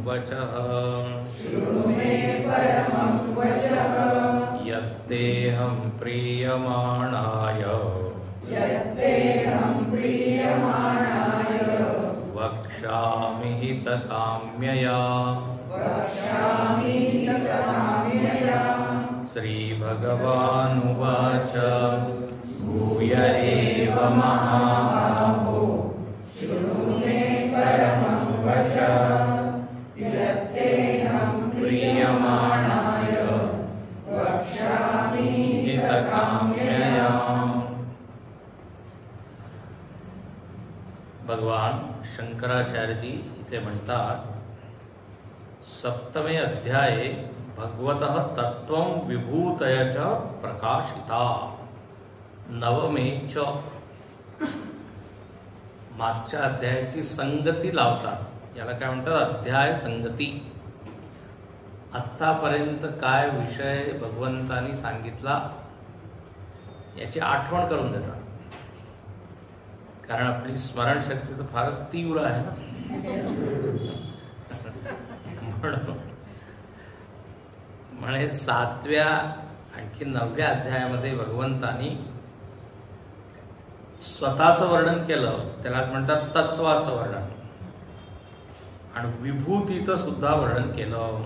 वचः यत्तेऽहं प्रीयमाणाय वक्ष्यामि हितकाम्यया। श्रीभगवानुवाच भूय एव महाबाहो शृणु मे परमं वचः यत्तेऽहं प्रीयमाणाय वक्ष्यामि हितकाम्यया। भगवान शंकराचार्य जी इथे म्हणतात, सप्तमे अध्याये भगवतः तत्त्वं विभूतय च प्रकाशिता नवमे च। मागच्या अध्यायाची संगती लावतात, याला काय म्हणतात, अध्याय संगती। आत्तापर्यंत काय विषय भगवंतांनी सांगितला याची आठवण करून देतात, कारण आपली स्मरणशक्ती तर फारच तीव्र आहे ना। म्हणजे 7व्या आणखी 9व्या अध्यायामध्ये भगवंतांनी स्वतःचं वर्णन केलं, त्याला म्हणतात तत्वाचं वर्णन, आणि विभूतीचं सुद्धा वर्णन केलं।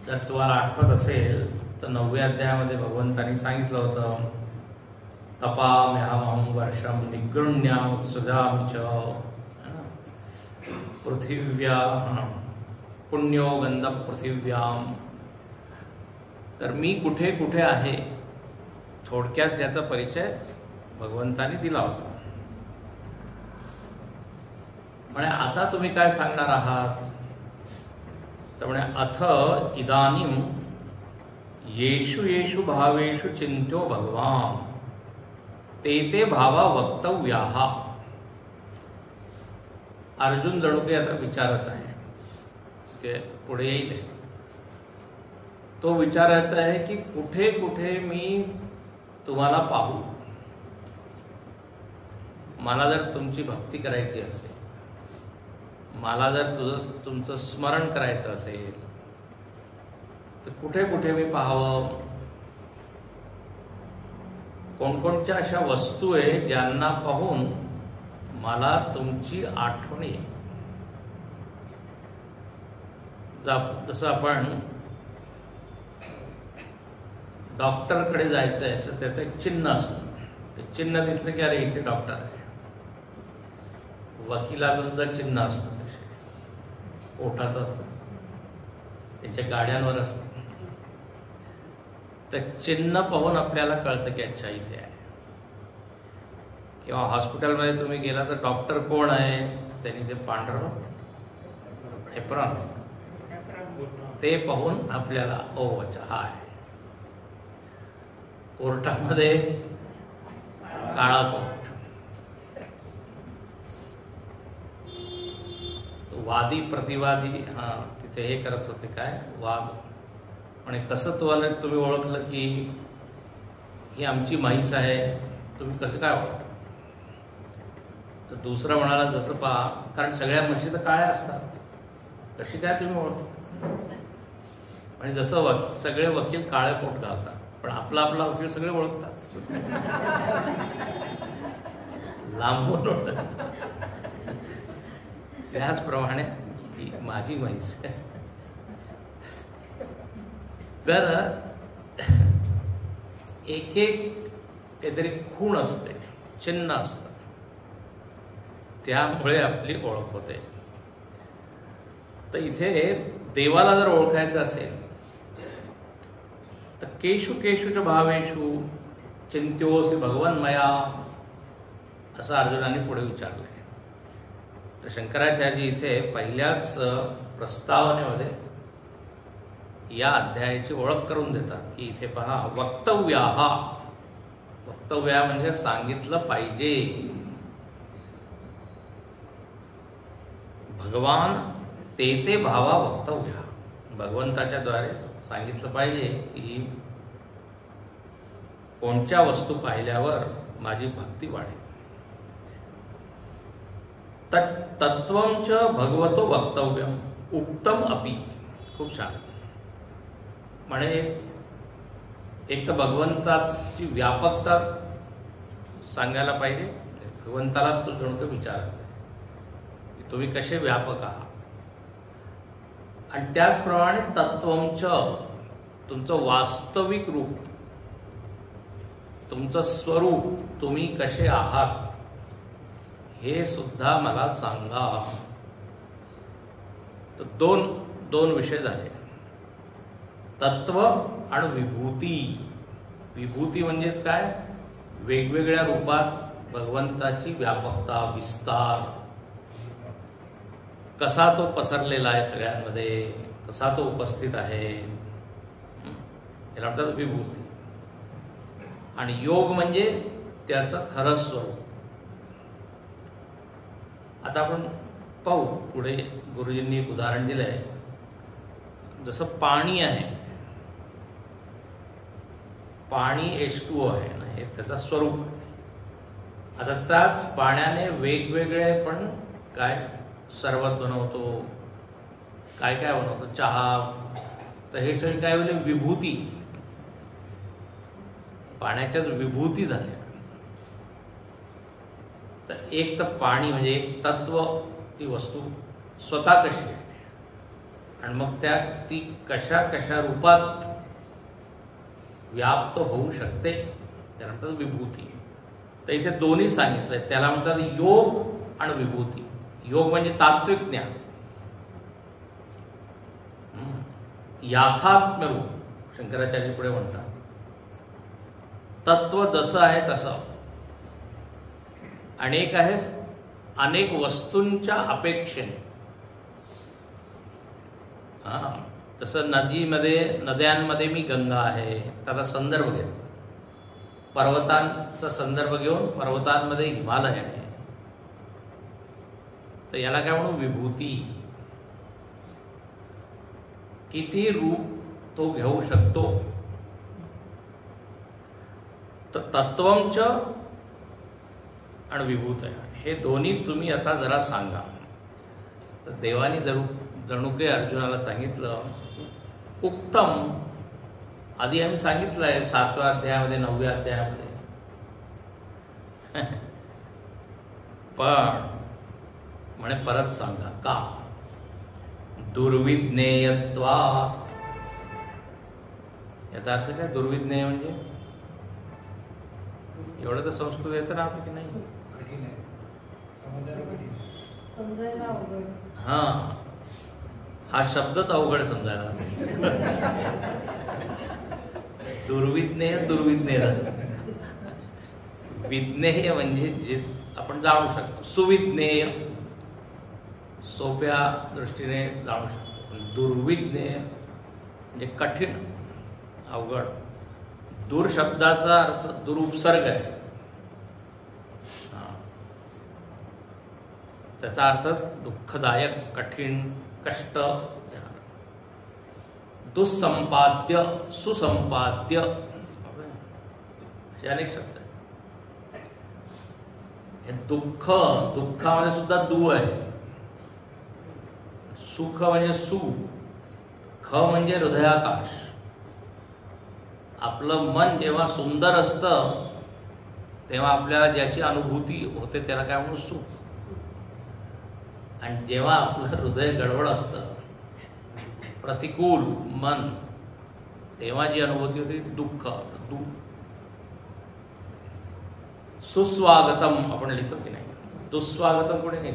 जर तुम्हाला आठवत असेल तर 9व्या अध्यायामध्ये भगवंतांनी सांगितलं होतं, तपाम्यहं वर्षं निगृह्णामि सुधामि च पृथिव्यां पुण्यो गंध पृथिव्यां। तर मी कुठे कुठे आहे, थोडक्यात याचा परिचय भगवंतांनी दिला होता। म्हणजे आता तुम्ही काय सांगणार आहात, तर म्हणे अथ इदानीं येषु येषु भावेषु चिंत्यो भगवान ते ते भावा वक्तव्याः। अर्जुन जणू काही आता विचारत आहे, ते पुढे येईल, तो विचारत आहे की कुठे कुठे मी तुम्हाला पाहू, मला जर तुमची भक्ती करायची असेल, मला जर तुमचं स्मरण करायचं असेल तर कुठे कुठे मी पाहावं, कोणकोणत्या अशा वस्तू आहे ज्यांना पाहून मला तुमची आठवण येईल। जसं आपण डॉक्टरकडे जायचं आहे तर त्याचं एक चिन्ह असतं, ते चिन्ह दिसलं की अरे इथे डॉक्टर आहे। वकिलाचं सुद्धा चिन्ह असतं, ओठाचं असतं, त्यांच्या गाड्यांवर असतं, तर चिन्ह पाहून आपल्याला कळतं की अच्छा इथे आहे। किंवा हॉस्पिटलमध्ये तुम्ही गेला तर डॉक्टर कोण आहे, त्यांनी ते पांढरं एप्रॉन ते पाहून आपल्याला ओ अच्छा हा आहे। कोर्टामध्ये काळा कोट, वादी प्रतिवादी तिथे हे करत होते, काय वाद, आणि कसं तुम्ही ओळखलं की ही आमची म्हैस आहे, तुम्ही कसं काय ओळखलं, तर दुसरा म्हणाला जसं पहा, कारण सगळ्या म्हशी तर काळ्या असतात, कशी काय तुम्ही ओळखलं, आणि जसं सगळे वकील काळे कोट घालतात, पण आपला आपला वकील सगळे ओळखतात, लांबून ओळखतात। त्याचप्रमाणे माझी म्हैस, तर एक एक काहीतरी खूण असते, चिन्ह असतं, त्यामुळे आपली ओळख होते। तर इथे देवाला जर ओळखायचं असेल तर केषु केषुच भावेषु चिंत्योऽसि भगवन्मया, असं अर्जुनाने पुढे विचारलंय। तर शंकराचार्य इथे पहिल्याच प्रस्तावनेमध्ये या अध्यायाची ओळख करून देतात की इथे पहा, वक्तव्याः, वक्तव्या म्हणजे सांगितलं पाहिजे। भगवान ते ते भावा वक्तव्या, भगवंताच्या द्वारे सांगितलं पाहिजे की कोणत्या वस्तू पाहिल्यावर माझी भक्ती वाढेल। तत्वं च भगवतो वक्तव्यम उक्तम अपि. खूप छान. म्हणजे एक तर भगवंताची व्यापकता सांगायला पाहिजे. भगवंतालाच तो जणू विचार की तुम्ही कसे व्यापक आहात. आणि त्याचप्रमाणे तत्वंच तुमचं वास्तविक रूप, तुमचं स्वरूप, तुम्ही कसे आहात हे सुद्धा मला सांगा. तर दोन विषय झाले, तत्व आणि विभूती. विभूती म्हणजेच काय? वेगवेगळ्या रूपात भगवंताची व्यापकता, विस्तार, कसा तो पसरलेला आहे सगळ्यांमध्ये, कसा तो उपस्थित आहे, याला म्हणतात विभूती. आणि योग म्हणजे त्याचं खरं स्वरूप. आता आपण पाहू पुढे. गुरुजींनी एक उदाहरण दिलंय, जसं पाणी आहे, पाणी H2O आहे ना, हे त्याचं स्वरूप. आता त्याच पाण्याने वेगवेगळे पण काय सरबत बनवतो, काय काय बनवतो, चहा. तर हे सगळे काय होईल? विभूती. पाण्याच्याच विभूती झाल्या. तर एक तर पाणी म्हणजे एक तत्व, ती वस्तू स्वतः कशी आहे, आणि मग त्या ती कशा कशा रूपात व्याप्त होऊ शकते, त्याला म्हणतात विभूती. तर इथे दोन्ही सांगितलंय. त्याला म्हणतात योग आणि विभूती. योग म्हणजे तात्विक ज्ञान, याथात्म्य रूप. शंकराचार्य पुढे म्हणतात तत्व जसं आहे तसं. अनेक आहे, अनेक वस्तूंच्या अपेक्षेने. तसं नद्यांमध्ये मी गंगा आहे, त्याचा संदर्भ घेतो. पर्वतांचा संदर्भ घेऊन पर्वतांमध्ये हिमालय आहे. तर याला काय म्हणू? विभूती. किती रूप तो घेऊ शकतो. तर तत्वंच आणि विभूत आहे, हे दोन्ही तुम्ही आता जरा सांगा. तर देवानी जणू काही अर्जुनाला सांगितलं उत्तम. आधी आम्ही सांगितलंय 7व्या अध्यायामध्ये, 9व्या अध्यायामध्ये. पण म्हणे परत सांगा का? दुर्विज्ञेयत्वात्. याचा अर्थ काय? दुर्विज्ञेय म्हणजे एवढं तर संस्कृत येतं ना की नाही? कठीण आहे, समजायला कठीण. हा शब्दच अवघड समजायला. दुर्विज्ञेय, दुर्विज्ञेय. विज्ञेय म्हणजे जे आपण जाणू शकतो. सुविज्ञेय सोप्या दृष्टीने जाणू शकतो. दुर्विज्ञेय म्हणजे कठीण, अवघड. दूर शब्दाचा अर्थ दुरुपसर्ग आहे. त्याचा अर्थच दुःखदायक, कठीण, कष्ट. दुःसंपाद्य, सुसंपाद्य, असे अनेक शब्द आहेत. हे दुःखामध्ये सुद्धा दु आहे. सुख म्हणजे सु, ख म्हणजे हृदयाकाश. आपलं मन जेव्हा सुंदर असतं तेव्हा आपल्याला ज्याची अनुभूती होते त्याला काय म्हणू? सुख. आणि जेव्हा आपलं हृदय गडबड असतं, प्रतिकूल मन, तेव्हा जी अनुभूती होती दुःख. सुस्वागतम आपण लिहितो की नाही? दुस्वागतम कोणी नाही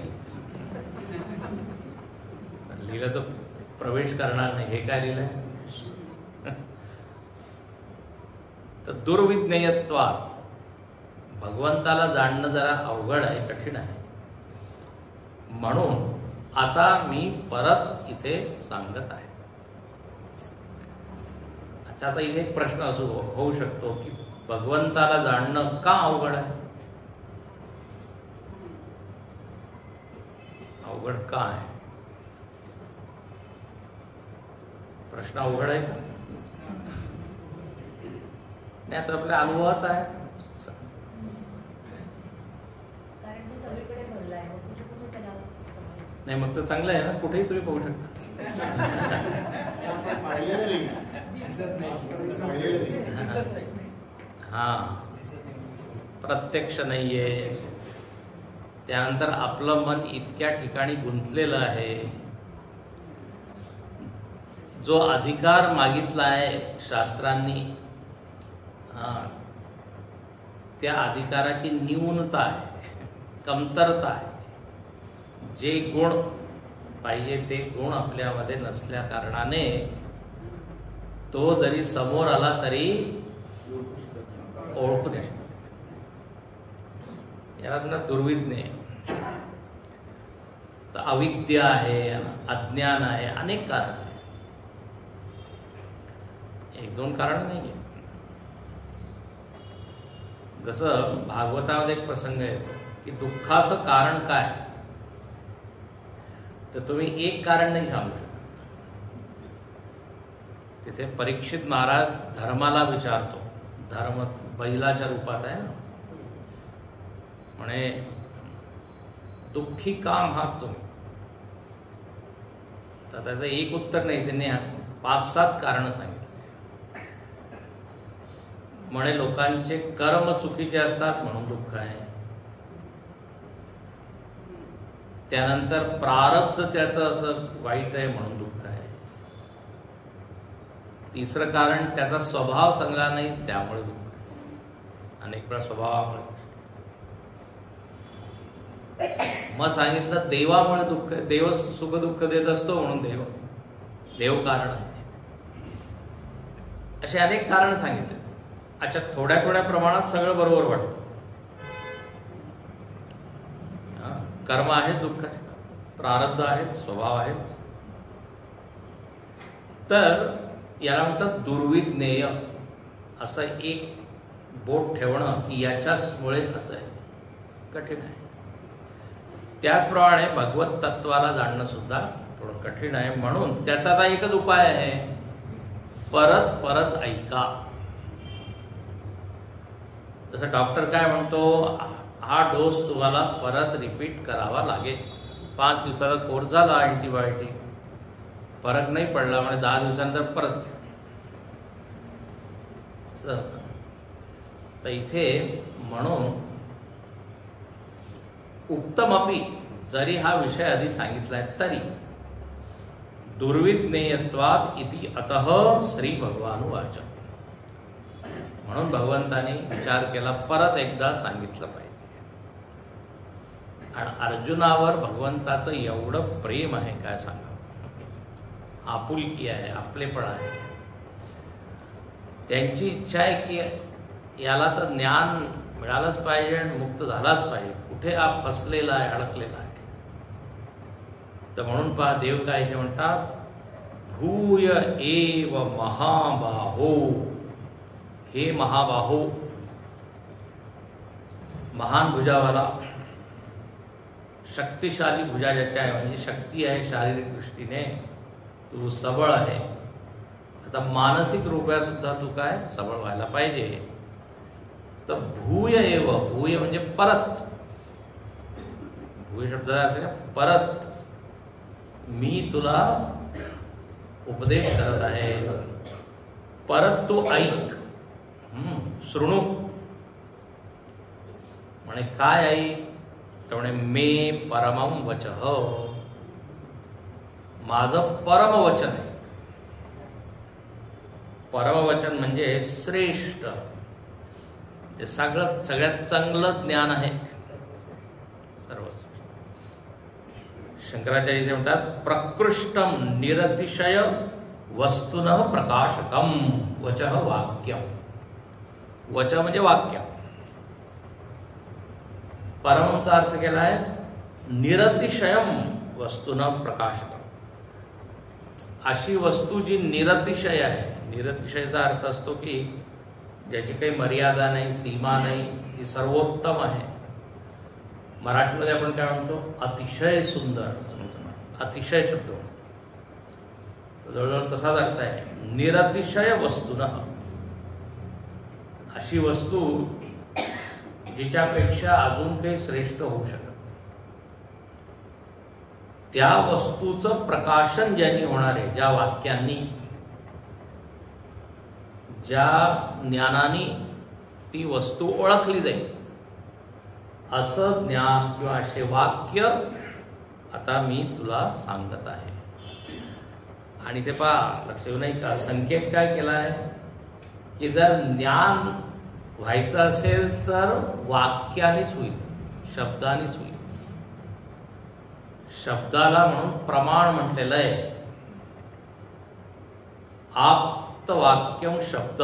लिहिलं तर प्रवेश करणार नाही. हे काय लिहिलंय? तर दुर्विज्ञेयत्वात्. भगवंताला जाणणं जरा अवघड आहे, कठीण आहे. म्हणून आता मी परत इथे सांगत आहे. अच्छा, आता इथे एक प्रश्न होऊ शकतो की भगवंताला जाणणं का अवघड आहे? अवघड का आहे? प्रश्न अवघड आहे का? नाही, आता आपल्या अनुभवात आहे. कारण तो सगळीकडे भरला आहे. कुठे कुठे त्याला नाही मग तर चांगलं आहे ना, कुठेही तुम्ही पाहू शकता. हा, प्रत्यक्ष नाहीये. त्यानंतर आपलं मन इतक्या ठिकाणी गुंतलेलं आहे. जो अधिकार मागितला आहे शास्त्रांनी, त्या अधिकाराची न्यूनता आहे, कमतरता आहे. जे गुण पाहिजे ते गुण आपल्यामध्ये नसल्या कारणाने तो जरी समोर आला तरी ओळखू नये. याला दुर्विज्ञ आहे. तर अविद्या आहे, अज्ञान आहे, अनेक कारण आहे. एक दोन कारण नाही आहे. जसं भागवतामध्ये एक प्रसंग येतो की दुःखाचं कारण काय, तर तुम्ही एक कारण नाही सांगू शकत. तिथे परीक्षित महाराज धर्माला विचारतो. धर्म बैलाच्या रूपात आहे ना, म्हणे दुःखी काम आहात तुम्ही. तर त्याचं एक उत्तर नाही, त्यांनी 5-7 कारण सांगितले. म्हणे लोकांचे कर्म चुकीचे असतात म्हणून दुःख आहे. त्यानंतर प्रारब्ध त्याचं असं वाईट आहे म्हणून दुःख आहे. तिसरं कारण त्याचा स्वभाव चांगला नाही त्यामुळे दुःख आहे. अनेक वेळा स्वभावामुळे. मग सांगितलं देवामुळे दुःख आहे. देव सुख दुःख देत असतो म्हणून देव कारण आहे. असे अनेक कारण सांगितले. अच्छा, थोड्या थोड्या प्रमाणात सगळं बरोबर वाटतं. कर्म आहे, दुःख आहे, प्रारब्ध आहे, स्वभाव आहे. तर याला म्हणतात दुर्विज्ञेय. असं एक बोट ठेवणं की याच्याचमुळे असं आहे, कठीण आहे. त्याचप्रमाणे भगवत तत्वाला जाणणं सुद्धा थोडं कठीण आहे. म्हणून त्याचा आता एकच उपाय आहे, परत परत ऐका. जसं डॉक्टर काय म्हणतो, हा डोस तुम्हाला परत रिपीट करावा लागेल. 5 दिवसाचा कोर्स झाला अँटीबायोटिक, फरक नाही पडला म्हणजे 10 दिवसानंतर परत. तर इथे म्हणून उत्तमपी जरी हा विषय आधी सांगितलाय तरी दुर्विज्ञेयत्वात् इति अतः श्री भगवानुवाच. म्हणून भगवंताने विचार केला, परत एकदा सांगितलं पाहिजे. आणि अर्जुनावर भगवंताचं एवढं प्रेम आहे काय सांगा, आपुलकी आहे, आपलेपण आहे. त्यांची इच्छा आहे की याला तर ज्ञान मिळालंच पाहिजे आणि मुक्त झालाच पाहिजे. कुठे हा फसलेला आहे, अडकलेला आहे. तर म्हणून पहा देव काय ते म्हणतात, भूय एव महाबाहो. हे महाबाहो, महान भुजावाला, शक्तिशाली भुजा ज्याच्या आहे, म्हणजे शक्ती आहे शारीरिक दृष्टीने, तू सबळ आहे. आता मानसिक रूपात सुद्धा तू काय सबळ व्हायला पाहिजे. तर भूय एव, भूय म्हणजे परत. भूय शब्दाचा अर्थ काय, परत मी तुला उपदेश करत आहे, परत तू ऐक. शृणू म्हणे काय ऐक, तर म्हणे मे परमं वचः, माझं परमवचन आहे. परमवचन म्हणजे श्रेष्ठ, जे सगळ्यात चांगलं ज्ञान आहे. सर्व शंकराचार्य इथे म्हणतात, प्रकृष्टम निरतिशय वस्तुनः प्रकाशकम वचः वाक्यम. वच म्हणजे वाक्य. परमचा अर्थ केला आहे निरतिशयम वस्तुनः प्रकाशकम. अशी वस्तू जी निरतिशय आहे. निरतिशयचा अर्थ असतो की ज्याची काही मर्यादा नाही, सीमा नाही, ही सर्वोत्तम आहे. मराठीमध्ये आपण काय म्हणतो, अतिशय सुंदर. अतिशय शब्द जवळजवळ तसाच अर्थ आहे. निरतिशय वस्तुनः, अशी वस्तू जिच्यापेक्षा अजून काही श्रेष्ठ होऊ शकत. त्या वस्तूचं प्रकाशन ज्यांनी होणार आहे, ज्या वाक्यांनी, ज्या ज्ञानाने ती वस्तू ओळखली जाईल, असं ज्ञान किंवा असे वाक्य आता मी तुला सांगत आहे. आणि ते पहा, लक्ष येऊ नाही का, संकेत काय केला आहे की जर ज्ञान व्हायचं असेल तर वाक्यानेच होईल, शब्दानेच होईल. शब्दाला म्हणून प्रमाण म्हटलेलं आहे. आप्तवाक्यम शब्द.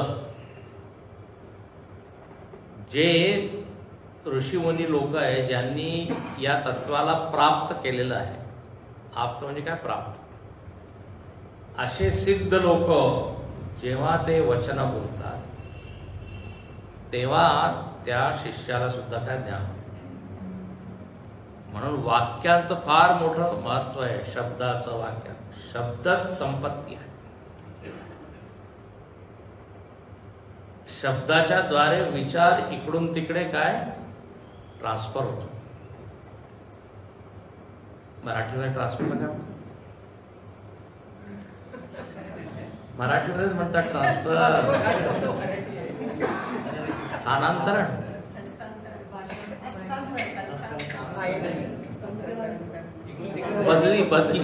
जे ऋषीमुनी लोक आहे ज्यांनी या तत्वाला प्राप्त केलेलं आहे, आप्त म्हणजे काय, प्राप्त, असे सिद्ध लोक जेव्हा ते वचन बोलतात तेव्हा त्या शिष्याला सुद्धा काय ज्ञान होतं. म्हणून वाक्यांचं फार मोठं महत्व आहे. शब्दाचं, वाक्यात शब्दच संपत्ती आहे. शब्दाच्या द्वारे विचार इकडून तिकडे काय ट्रान्सफर होतो. मराठीमध्ये ट्रान्सफरला काय म्हणतात? मराठीमध्येच म्हणतात ट्रान्सफर, स्थानांतरण, बदली, बदली,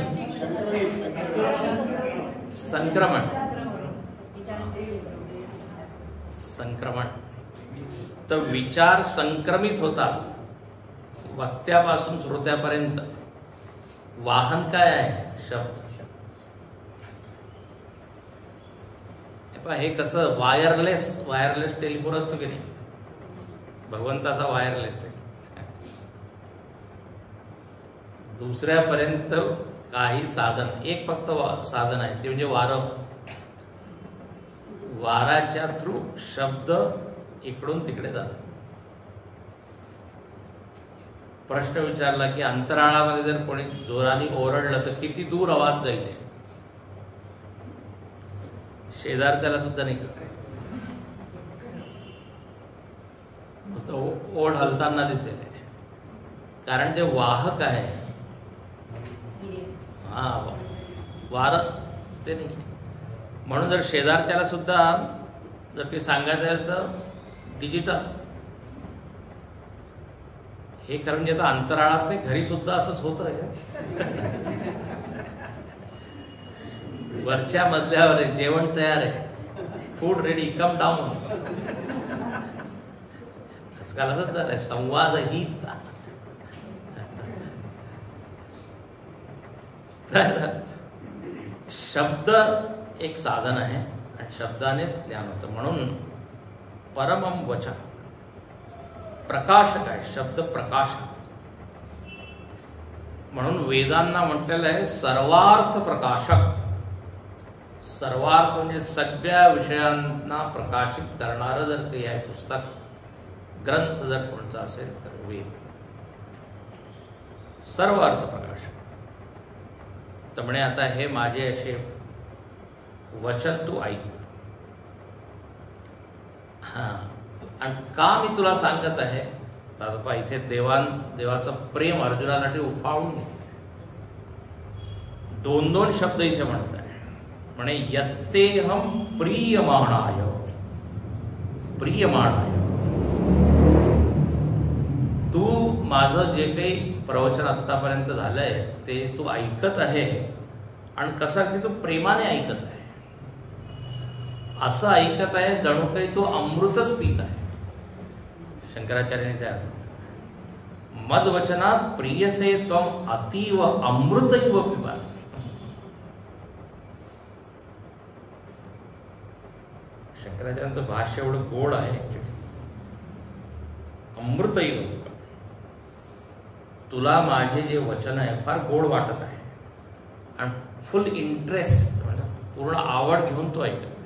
संक्रमण, संक्रमण. तर विचार संक्रमित होतात वक्त्यापासून श्रोत्यापर्यंत. वाहन काय आहे? शब्द. हे कसं वायरलेस टेलिफोन असतो की नाही, भगवंताचा वायरलेस टेलिफोन. दुसऱ्यापर्यंत काही साधन, एक फक्त साधन आहे, ते म्हणजे वारं. वाराच्या थ्रू शब्द इकडून तिकडे जातात. प्रश्न विचारला की अंतराळामध्ये जर कोणी जोराने ओरडलं तर किती दूर आवाज जाईल? शेजारच्याला सुद्धा नाही कळत. ओढ हलताना दिसेल, कारण ते वाहक आहे. हा, वार ते नाही. म्हणून जर शेजारच्याला सुद्धा जर ते सांगायचं आहे तर डिजिटल. हे खरं म्हणजे आता अंतराळात नाही, घरी सुद्धा असंच होतं. वरच्या मजल्यावर जेवण तयार आहे, फूड रेडी, कम डाऊन. आजकाल असंच झालंय, संवाद ही. तर शब्द एक साधन आहे आणि शब्दाने ज्ञान होतं. म्हणून परमम वचन प्रकाशक आहे, शब्द प्रकाशक. म्हणून वेदांना म्हटलेलं आहे सर्वार्थ प्रकाशक. सर्वार्थ म्हणजे सगळ्या विषयांना प्रकाशित करणारं जर काही आहे पुस्तक, ग्रंथ जर कोणता असेल तर वेद. सर्व अर्थ प्रकाशक. तर म्हणे आता हे माझे असे वचन तू ऐक. हा, आणि का मी तुला सांगत आहे, तर इथे देवाचं प्रेम अर्जुनासाठी उफाळून दोन शब्द इथे म्हणत आहे. म्हणे यत्तेहम प्रियमाणाय. प्रियमाणाय, तू माझं जे काही प्रवचन आतापर्यंत झालंय ते तू ऐकत आहे. आणि कसं की तू प्रेमाने ऐकत आहे, असं ऐकत आहे जणू काही तो अमृतच पीत आहे. शंकराचार्याने त्या मदवचनात प्रियसे त्वम अतीव अमृतैव पिबा. शंकराचार्यांचं भाष्य एवढं गोड आहे. अमृतैव, तुला माझे जे वचन आहे फार गोड वाटत आहे आणि फुल इंटरेस्ट, पूर्ण आवड घेऊन तो ऐकत आहे.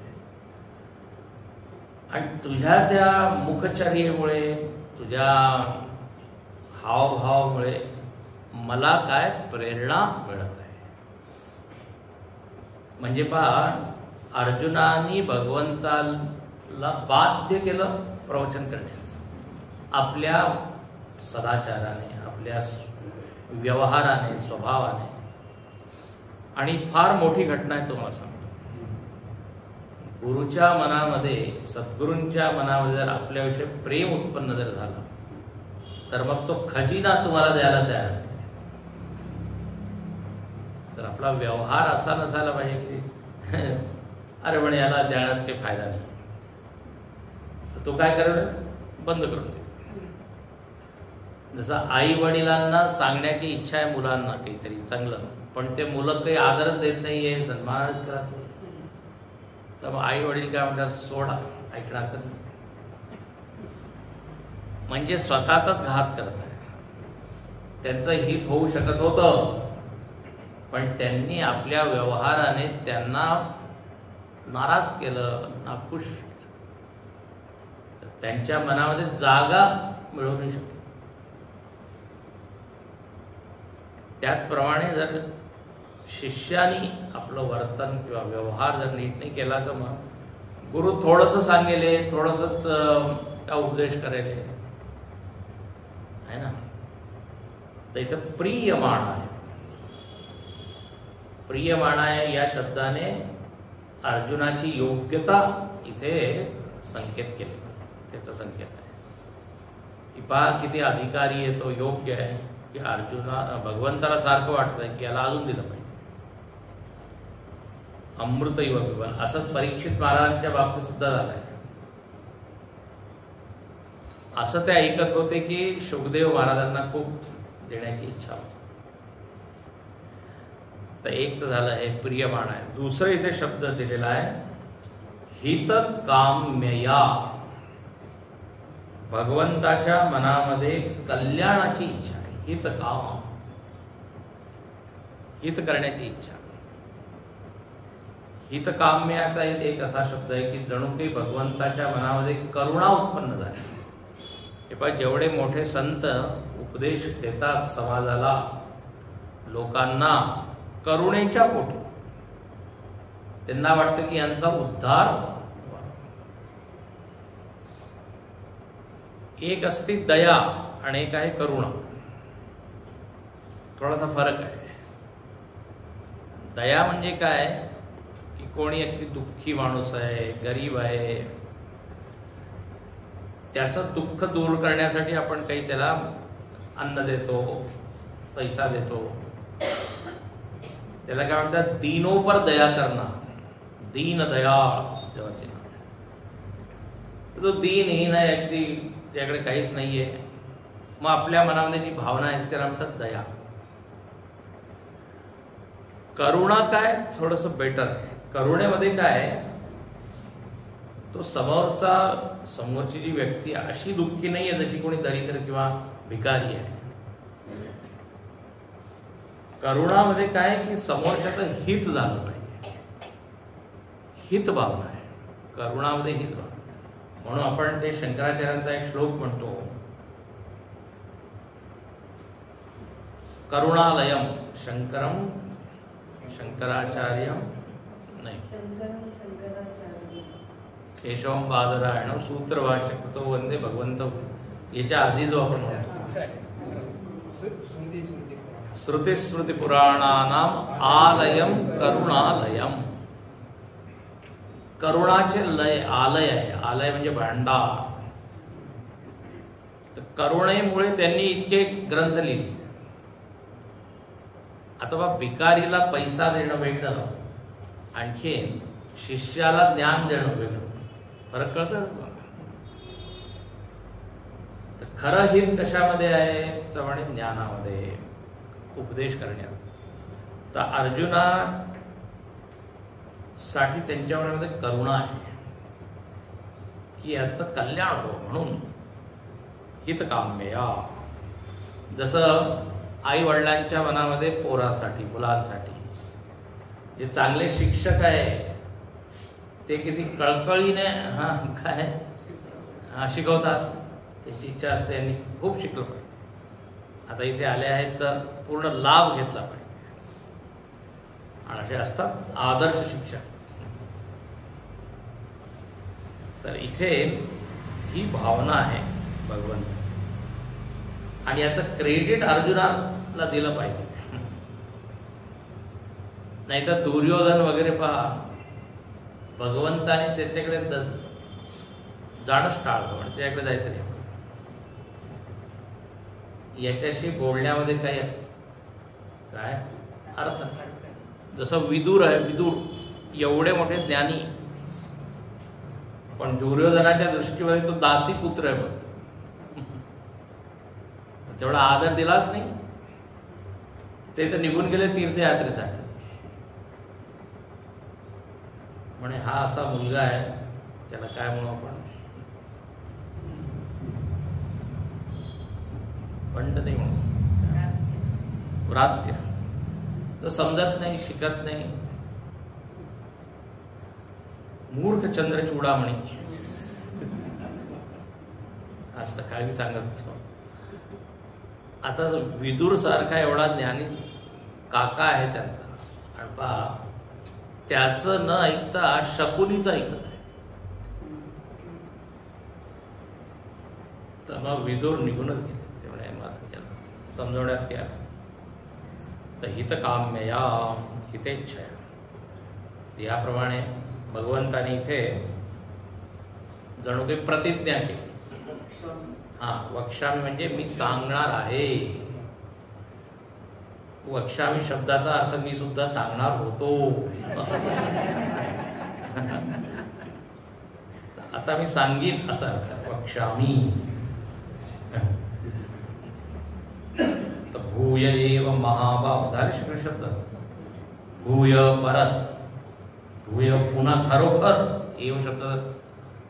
आणि तुझ्या त्या मुखचर्येमुळे, तुझ्या हावभावामुळे मला काय प्रेरणा मिळत आहे. म्हणजे पहा, अर्जुनाने भगवंताला बाध्य केलं प्रवचन करण्यास. आपल्या सदाचाराने, आपल्या व्यवहाराने, स्वभावाने आणि फार मोठी घटना आहे तुम्हाला सांगतो. गुरुच्या मनामध्ये, सद्गुरूंच्या मनामध्ये जर आपल्याविषयी प्रेम उत्पन्न जर झालं तर मग तो खजिना तुम्हाला द्यायला तयार आहे. तर आपला व्यवहार असा नसायला पाहिजे की अरे पण याला देण्यात काही फायदा नाही, तर तो काय करेल, बंद करून दे. जसं आई वडिलांना सांगण्याची इच्छा आहे मुलांना काहीतरी चांगलं, पण ते मुलं काही आदरच देत नाहीये, सन्मानच करत नाही, तर मग आई वडील काय म्हणतात, सोडा, ऐकणार तर नाही. म्हणजे स्वतःचाच घात करत आहे. त्यांचं हित होऊ शकत होतं, पण त्यांनी आपल्या व्यवहाराने त्यांना नाराज केलं, नाखुश केलं. त्यांच्या मनामध्ये जागा मिळवू नाही शकत. त्याचप्रमाणे जर शिष्यानी आपलं वर्तन किंवा व्यवहार जर नीट नाही केला तर मग गुरु थोडंसं सांगेले, थोडंसंच का उपदेश करेले आहे ना. तर इथं प्रियमाण आहे. प्रियमाणाय या शब्दाने अर्जुनाची योग्यता इथे संकेत केले, त्याचा संकेत आहे की पहा किती अधिकारी आहे तो, योग्य आहे की अर्जुना भगवंताला सारखं वाटतंय की याला अजून दिलं पाहिजे. अमृत इव पिबन, असंच परीक्षित महाराजांच्या बाबतीत सुद्धा झालंय. असं ते ऐकत होते की शुकदेव महाराजांना खूप देण्याची इच्छा होती. तर एक तर झालं हे प्रियमाण आहे. दुसरं इथे शब्द दिलेला आहे हितकाम्यया. भगवंताच्या मनामध्ये कल्याणाची इच्छा आहे. हितकाम, हित करण्याची इच्छा. हितकाम्याचा एक असा शब्द आहे की जणू काही भगवंताच्या मनामध्ये करुणा उत्पन्न झाली. हे पहा, जेवढे मोठे संत उपदेश देतात समाजाला, लोकांना करुणेच्या पोटी, त्यांना वाटतं की यांचा उद्धार. एक असते दया आणि एक आहे करुणा. थोडासा फरक आहे. दया म्हणजे काय की कोणी अगदी दुःखी माणूस आहे, गरीब आहे, त्याचं दुःख दूर करण्यासाठी आपण काही त्याला अन्न देतो, पैसा देतो. त्याला काय म्हणतात, दीनोपर दया करना, दीन दयाळ जेव्हा तो दीनहीन आहे, अगदी त्याकडे काहीच नाहीये, मग आपल्या मनामध्ये जी भावना आहे त्याला म्हणतात दया. करुणा काय थोडस बेटर आहे. करुणेमध्ये काय, तो समोरची जी व्यक्ती अशी दुःखी नाहीये जशी कोणी दरिद्र किंवा भिकारी आहे. करुणामध्ये काय की समोरच्याचं हित झालं पाहिजे, हित भावना आहे करुणामध्ये, हित भावना. म्हणून आपण ते शंकराचार्यांचा एक श्लोक म्हणतो, करुणालयम शंकरम शंकराचार्यम नाही केशवम बादरायण सूत्रभाष्य कृतो वंदे भगवंत. याच्या आधी जो आपण म्हणतो श्रुती स्मृती पुराणानाम आलयम करुणालयम. करुणाचे लय आलय आहे. आलय म्हणजे भांडार. तर करुणेमुळे त्यांनी इतके ग्रंथ लिहिले. आता बा, भिकारीला पैसा देणं वेगळं, आणखीन शिष्याला ज्ञान देणं वेगळं. फरक कळतं. तर खरं हित कशामध्ये आहे तर म्हणे ज्ञानामध्ये, उपदेश करण्यात. तर अर्जुना साठी त्यांच्या मनामध्ये करुणा आहे की याचं कल्याण हो, म्हणून हितकाम्य. जसं आई वडिलांच्या मनामध्ये पोरांसाठी, मुलांसाठी जे चांगले शिक्षक आहे ते किती कळकळीने काय शिकवतात, त्याची इच्छा असते यांनी खूप शिकलं पाहिजे. आता इथे आले आहेत तर पूर्ण लाभ घेतला पाहिजे. आणि असे असतात आदर्श शिक्षक. तर इथे ही भावना आहे भगवंत, आणि याचं क्रेडिट अर्जुनाला दिलं पाहिजे. नाहीतर दुर्योधन वगैरे पहा, भगवंताने त्याच्याकडे जाणंच टाळतो आणि त्याच्याकडे जायचं नाही. याच्याशी बोलण्यामध्ये काय अर्थ. जसं विदूर आहे, विदूर एवढे मोठे ज्ञानी, पण दुर्योधनाच्या दृष्टीमध्ये तो दासी पुत्र आहे. तेवढा आदर दिलाच नाही. ते तर निघून गेले तीर्थयात्रेसाठी. म्हणे हा असा मुलगा आहे, त्याला काय म्हणू आपण, पंड नाही म्हणू, व्रात्य. तो समजत नाही, शिकत नाही, मूर्ख चंद्रचूडा म्हणे. आज सकाळी मी सांगत होतो. आता विदूर सारखा एवढा ज्ञानी काका आहे त्यांचा, आणि पहा त्याचं न ऐकता शकुनीचं ऐकत आहे. तर मग विदूर निघूनच गेले. समजवण्यात काय तर हितकाम्यया हितेच्छया. याप्रमाणे भगवंताने इथे जणू काही प्रतिज्ञा केली. वक्ष्यामी म्हणजे मी सांगणार आहे. वक्ष्यामी शब्दाचा अर्थ मी सुद्धा सांगणार होतो. आता मी सांगीन असा अर्थ वक्ष्यामी. भूय एव महाबाहु झाले श्री शब्द. भूय परत, भूय पुन्हा खरोखर, एव शब्द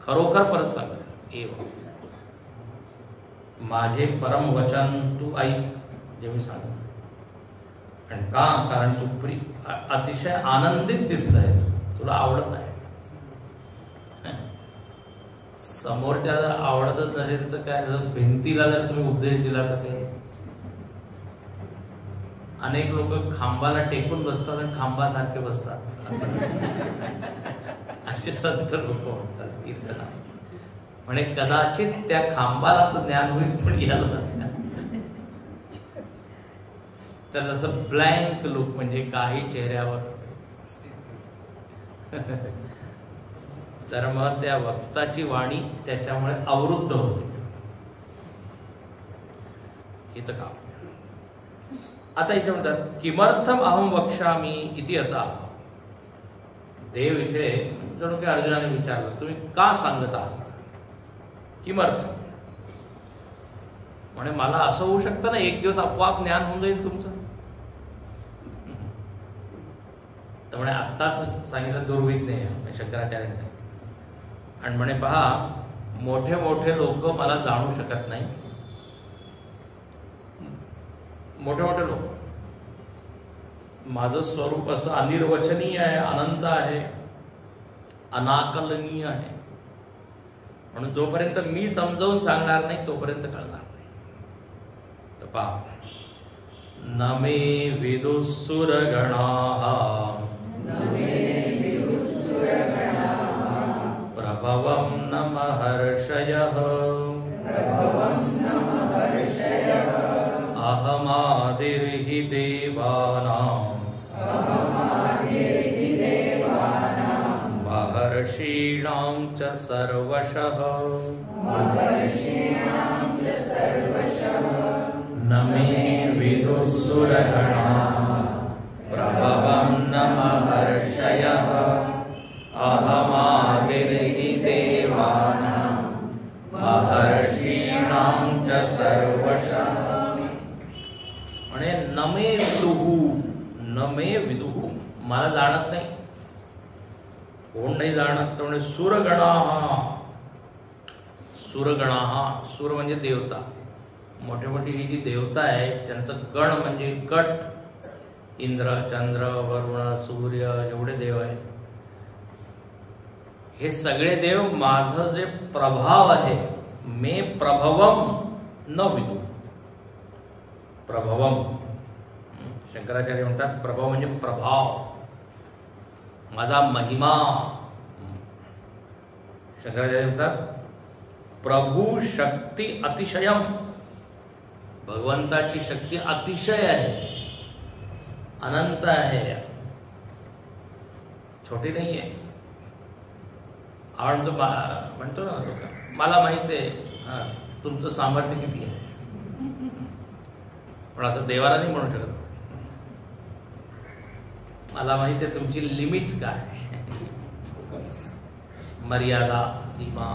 खरोखर परत सांगत. एव माझे परम वचन तू ऐक जे मी सांगतो. आणि का, कारण तू अतिशय आनंदित दिसतंय, तुला आवडत आहे. समोरच्या आवडतच नसेल तर काय, भिंतीला जर तुम्ही उपदेश दिला तर काय. अनेक लोक खांबाला टेकून बसतात आणि खांबासारखे बसतात, असे संत लोक म्हणतात कीर्तना. म्हणजे कदाचित त्या खांबाला तर ज्ञान होईल, पण याला तर जसं ब्लँक लुक म्हणजे काही चेहऱ्यावर. तर मग त्या वक्ताची वाणी त्याच्यामुळे अवरुद्ध होते. इथं काम. आता इथे म्हणतात किमर्थम अहम वक्ष्यामी इति. आता देव इथे जणू की अर्जुनाने विचारलं, तुम्ही का सांगत आहात, किमर्थ. म्हणे मला असं होऊ शकतं ना, एक दिवस आपोआप ज्ञान होऊन जाईल तुमचं. तर म्हणे आत्ताच सांगितलं दुर्विज्ञेय, शंकराचार्यांचं. आणि म्हणे पहा, मोठे मोठे लोक मला जाणू शकत नाही. मोठे मोठे लोक, माझं स्वरूप असं अनिर्वचनीय आहे, अनंत आहे, अनाकलनीय आहे. म्हणून जोपर्यंत मी समजावून सांगणार नाही तोपर्यंत कळणार नाही. तर पहा, न मे विदुसुरगणाः प्रभवं न महर्षयः अहमादिर्हि देवानां महर्षीणां च सर्वशः न मे विदुसुरगणाः प्रभवं न महर्षयः अहमादिर्हि देवानां महर्षीणां च सर्वशः. म्हणे नमे विदुहु, नमे विदुहु, मला जाणत नाही. कोण नाही जाणत तर म्हणे सुरगणाः. सुरगणाः, सुर म्हणजे देवता. मोठे मोठी ही जी देवता आहे त्यांचं गण म्हणजे गट. इंद्र, चंद्र, वरुण, सूर्य, एवढे देव आहे. हे सगळे देव माझं जे प्रभाव आहे, मे प्रभवम न विदु. प्रभवम, शंकराचार्य म्हणतात प्रभाव म्हणजे प्रभाव, माझा महिमा. शंकराचार्य म्हणतात प्रभू शक्ती अतिशयम. भगवंताची शक्ती अतिशय आहे, अनंत आहे. छोटी नाही आहे. आपण म्हणतो ना लोक, मला माहित आहे तुमचं सामर्थ्य किती आहे, पण असं देवाला नाही म्हणू शकत. मला माहिती आहे तुमची लिमिट काय, मर्यादा, सीमा,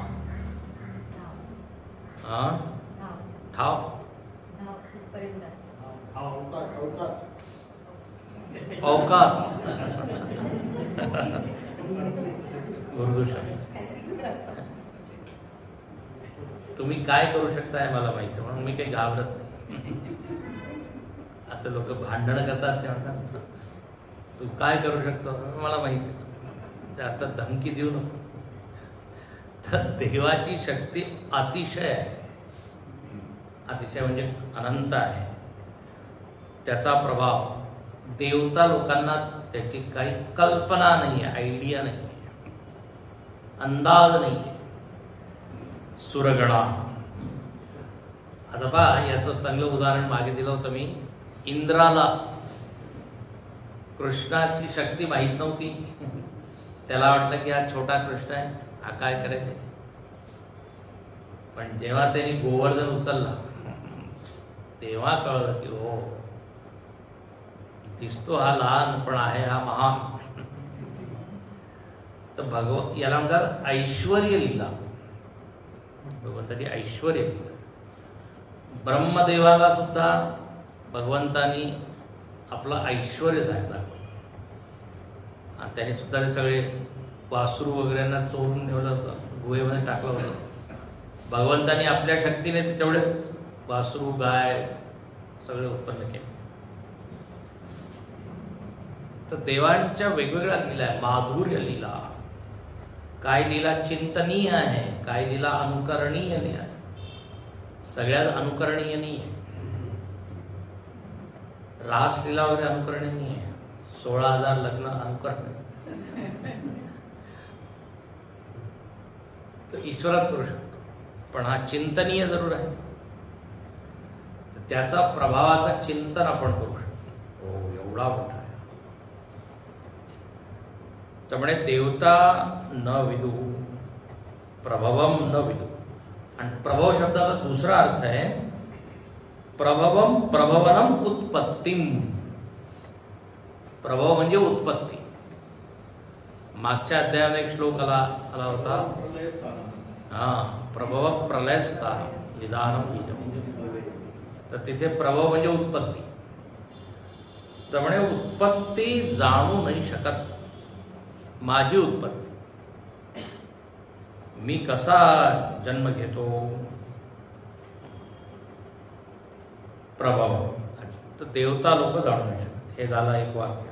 ठाव, औकात. उर्दू शब्द. तुम्ही काय करू शकताय मला माहिती, म्हणून मी काही घाबरत नाही. असं लोक भांडण करतात, ते म्हणतात तू काय करू शकतो, मला माहिती आहे. जास्त धमकी देऊ नको. तर देवाची शक्ती अतिशय आहे, अतिशय म्हणजे अनंत आहे. त्याचा प्रभाव देवता लोकांना त्याची काही कल्पना नाही आहे, आयडिया नाही, अंदाज नाही. सुरगणा, आता पहा, याचं चांगलं उदाहरण मागे दिलं होतं मी. इंद्राला कृष्णाची शक्ती माहीत नव्हती. त्याला वाटलं की हा छोटा कृष्ण आहे, हा काय करेल. पण जेव्हा त्यांनी गोवर्धन उचलला तेव्हा कळलं की हो, दिसतो हा लहान पण आहे हा महान. तर याला म्हणतात ऐश्वर्य लीला. भगवंताची ऐश्वर्य लीला. ब्रह्मदेवाला सुद्धा भगवंतानी आपलं ऐश्वर्य दाखवलं. आणि त्याने सुद्धा ते सगळे वासरू वगैरेंना चोरून नेलं होतं, गुहेमध्ये टाकलं होतं. भगवंतानी आपल्या शक्तीने ते तेवढे वासरू, गाय सगळे उत्पन्न केले. तर देवांच्या वेगवेगळ्या लीला आहे. माधुर्य लीला, काय लीला चिंतनीय आहे, काय लीला अनुकरणीय आहे. सगळ्यात अनुकरणीय नाही आहे. रासलीला वगैरे अनुकरणीय नाही आहे. 16,000 लग्न अनुकरण तर ईश्वरात करू शकतो, पण हा चिंतनीय जरूर आहे. त्याचा प्रभावाचा चिंतन आपण करू शकतो. हो, एवढा मोठा आहे. त्यामुळे देवता न विदु, प्रभवम न विदु. आणि प्रभव शब्दाचा दुसरा अर्थ आहे प्रभवम, प्रभवनम, उत्पत्तीम. प्रभव म्हणजे उत्पत्ती. मागच्या अध्यायात एक श्लोक आला होता, प्रभव प्रलयस्थान निदानम बीजम. तर तिथे प्रभव म्हणजे उत्पत्ती. त्यामुळे उत्पत्ती जाणू नाही शकत. माझी उत्पत्ती, मी कसा जन्म घेतो, प्रभाव. तर देवता लोक जाणू नाही शकत. हे झालं एक वाक्य.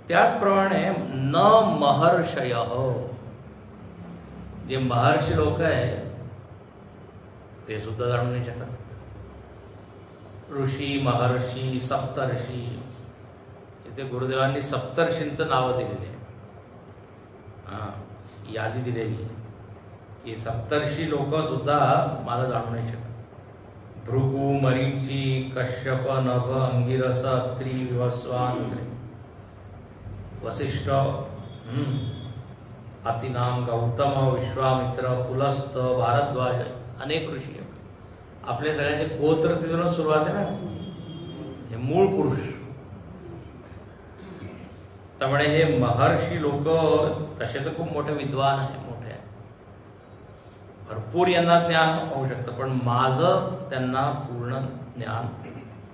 त्याचप्रमाणे न महर्षय, जे महर्षी लोक आहे ते सुद्धा जाणू नाही शकत. ऋषी, महर्षी, सप्तर्षी, इथे गुरुदेवांनी सप्तर्षींचं नाव दिलेले आहे, यादी दिलेली आहे की सप्तर्षी लोक सुद्धा मला जाणू नाही शकत. भृगु, मरीची, कश्यप, नभ, अंगिरस, अत्री, विवस्वान, वसिष्ठ, अतिनाम, गौतम, विश्वामित्र, पुलस्त, भारद्वाज, अनेक ऋषी. आपल्या सगळ्यांचे गोत्र तिथूनच सुरुवात आहे ना, हे मूळ पुरुष. त्यामुळे हे महर्षी लोक तसे तर खूप मोठे विद्वान आहे, मोठे आहे, भरपूर यांना ज्ञान होऊ शकतं, पण माझं त्यांना पूर्ण ज्ञान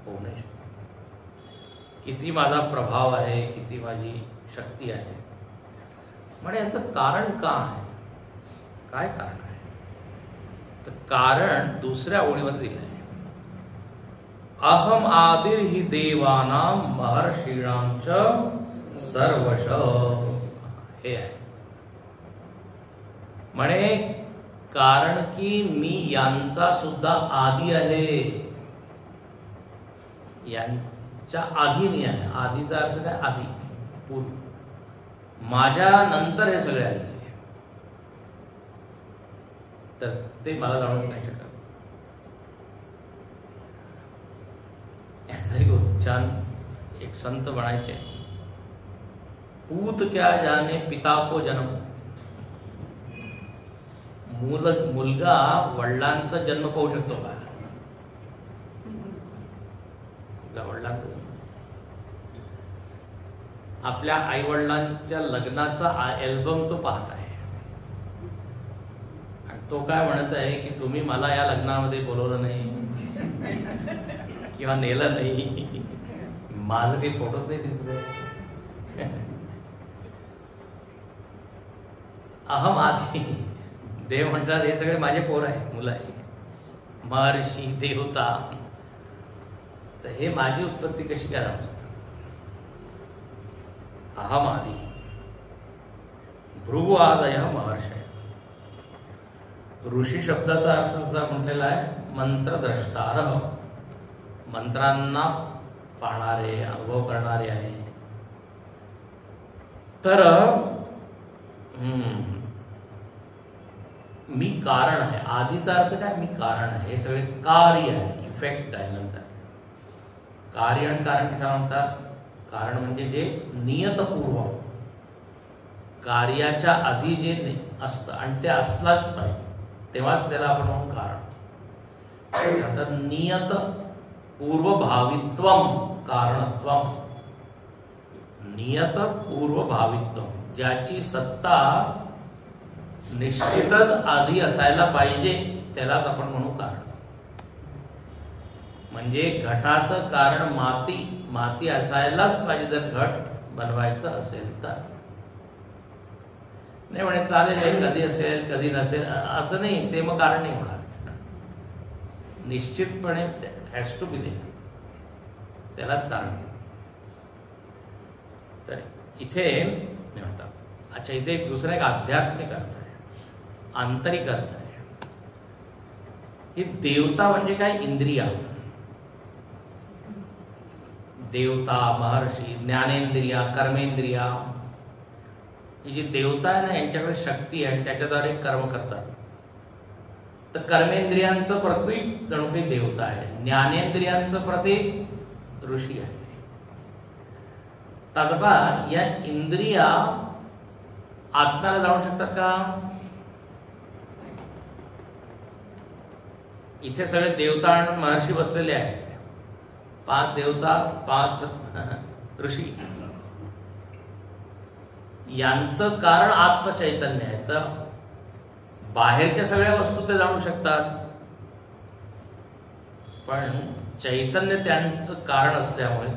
होऊ नाही शकत. किती माझा प्रभाव आहे, किती माझी शक्ती आहे. म्हणजे याचं कारण का आहे, काय कारण आहे. तर कारण दुसऱ्या ओळीमध्ये दिलं आहे. अहम आदिर हि देवानां महर्षीणांच सर्वश, हे आहे. म्हणे कारण की मी यांचा सुद्धा आदी आहे, यांच्या आधी मी आहे. आधीचा अर्थ काय, आधी, पूर्व. माझ्या नंतर हे सगळे आले, तर ते मला जाणून नाही शकत. याचा एक छान एक संत म्हणायचे, पूत क्या जाने पिता को जन्म. मुलगा वडिलांचा जन्म पाहू शकतो का? वडिलांचा जन्म. आपल्या आई वडिलांच्या लग्नाचा अल्बम तो पाहत आहे आणि तो काय म्हणत आहे की तुम्ही मला या लग्नामध्ये बोलवलं नाही किंवा नेलं नाही, माझं काही फोटोच नाही दिसत. अहम आधी. देव म्हणतात हे सगळे माझे पोर आहे, मुलं आहे. महर्षी देवता, तर हे माझी उत्पत्ती कशी काय राहू शकते? अहम आदी. भृगु आदय महर्षय. ऋषी शब्दाचा अर्थ सुद्धा म्हटलेला आहे मंत्रद्रष्टार, मंत्रांना पाहणारे, अनुभव करणारे आहे. तर मी कारण आहे. आधीचा अर्थ काय? मी कारण आहे. हे सगळे कार्य आहे, इफेक्ट आहे. नंतर कार्य आणि कारण कशा म्हणतात? कारण म्हणजे जे नियतपूर्व, कार्याच्या आधी जे असतं आणि ते असलाच पाहिजे तेव्हाच त्याला आपण म्हणून कारण. नियत पूर्वभावित्वम कारणत्वम. नियत पूर्वभावित्वम, ज्याची सत्ता निश्चितच आधी असायला पाहिजे त्यालाच आपण म्हणू कारण. म्हणजे घटाचं कारण माती असायलाच पाहिजे जर घट बनवायचं असेल तर. नाही म्हणे चालेल कधी असेल कधी नसेल असं नाही, ते मग कारण नाही होणार. निश्चितपणे हॅज टू बी देअर, त्यालाच कारण. तर इथे म्हणतात. अच्छा, इथे एक दुसरा एक आध्यात्मिक अर्थ आहे, आंतरिक अर्थ आहे. ही देवता म्हणजे काय? इंद्रिया. देवता, महर्षी, ज्ञानेंद्रिया, कर्मेंद्रिया, ही जी देवता आहे ना यांच्याकडे शक्ती आहे, त्याच्याद्वारे कर्म करतात. तर कर्मेंद्रियांचं प्रतीक जणू काही देवता आहे, ज्ञानेंद्रियांचं प्रतीक ऋषी आहे. तथापि या इंद्रिया आत्म्याला जाणू शकतात का? इथे सगळे देवता आणि महर्षी बसलेले आहेत. 5 देवता, 5 ऋषी. यांचं कारण आत्मचैतन्य आहे. तर बाहेरच्या सगळ्या वस्तू ते जाणू शकतात, पण चैतन्य त्यांचं कारण असल्यामुळे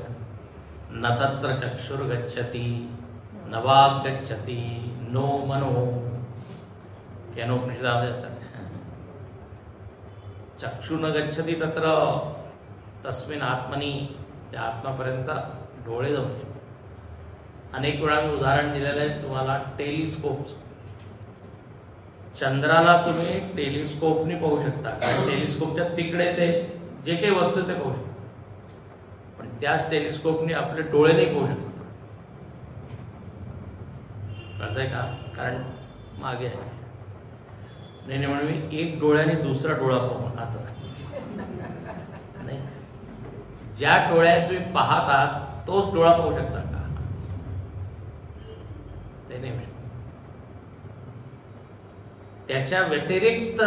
न तत्र चक्षुर गच्छति न वाग गच्छति नो मनो. केनोपनिषदात चक्षु न गच्छति तत्र तस्मिन आत्मनी, त्या आत्मापर्यंत डोळे जाऊ शकतात. अनेक वेळा मी उदाहरण दिलेलं आहे तुम्हाला टेलिस्कोप. चंद्राला तुम्ही टेलिस्कोपनी पाहू शकता, कारण टेलिस्कोपच्या तिकडे ते जे काही वस्तू ते पाहू शकता, पण त्याच टेलिस्कोपनी आपले डोळे नाही पाहू शकत. कळतंय का? कारण मागे आहे. नाही म्हणून मी एक डोळ्याने दुसरा डोळा पाहून असं नाही. ज्या डोळ्याने तुम्ही पाहत आहात तोच डोळा पाहू शकता का? ते नाही. त्याच्या व्यतिरिक्त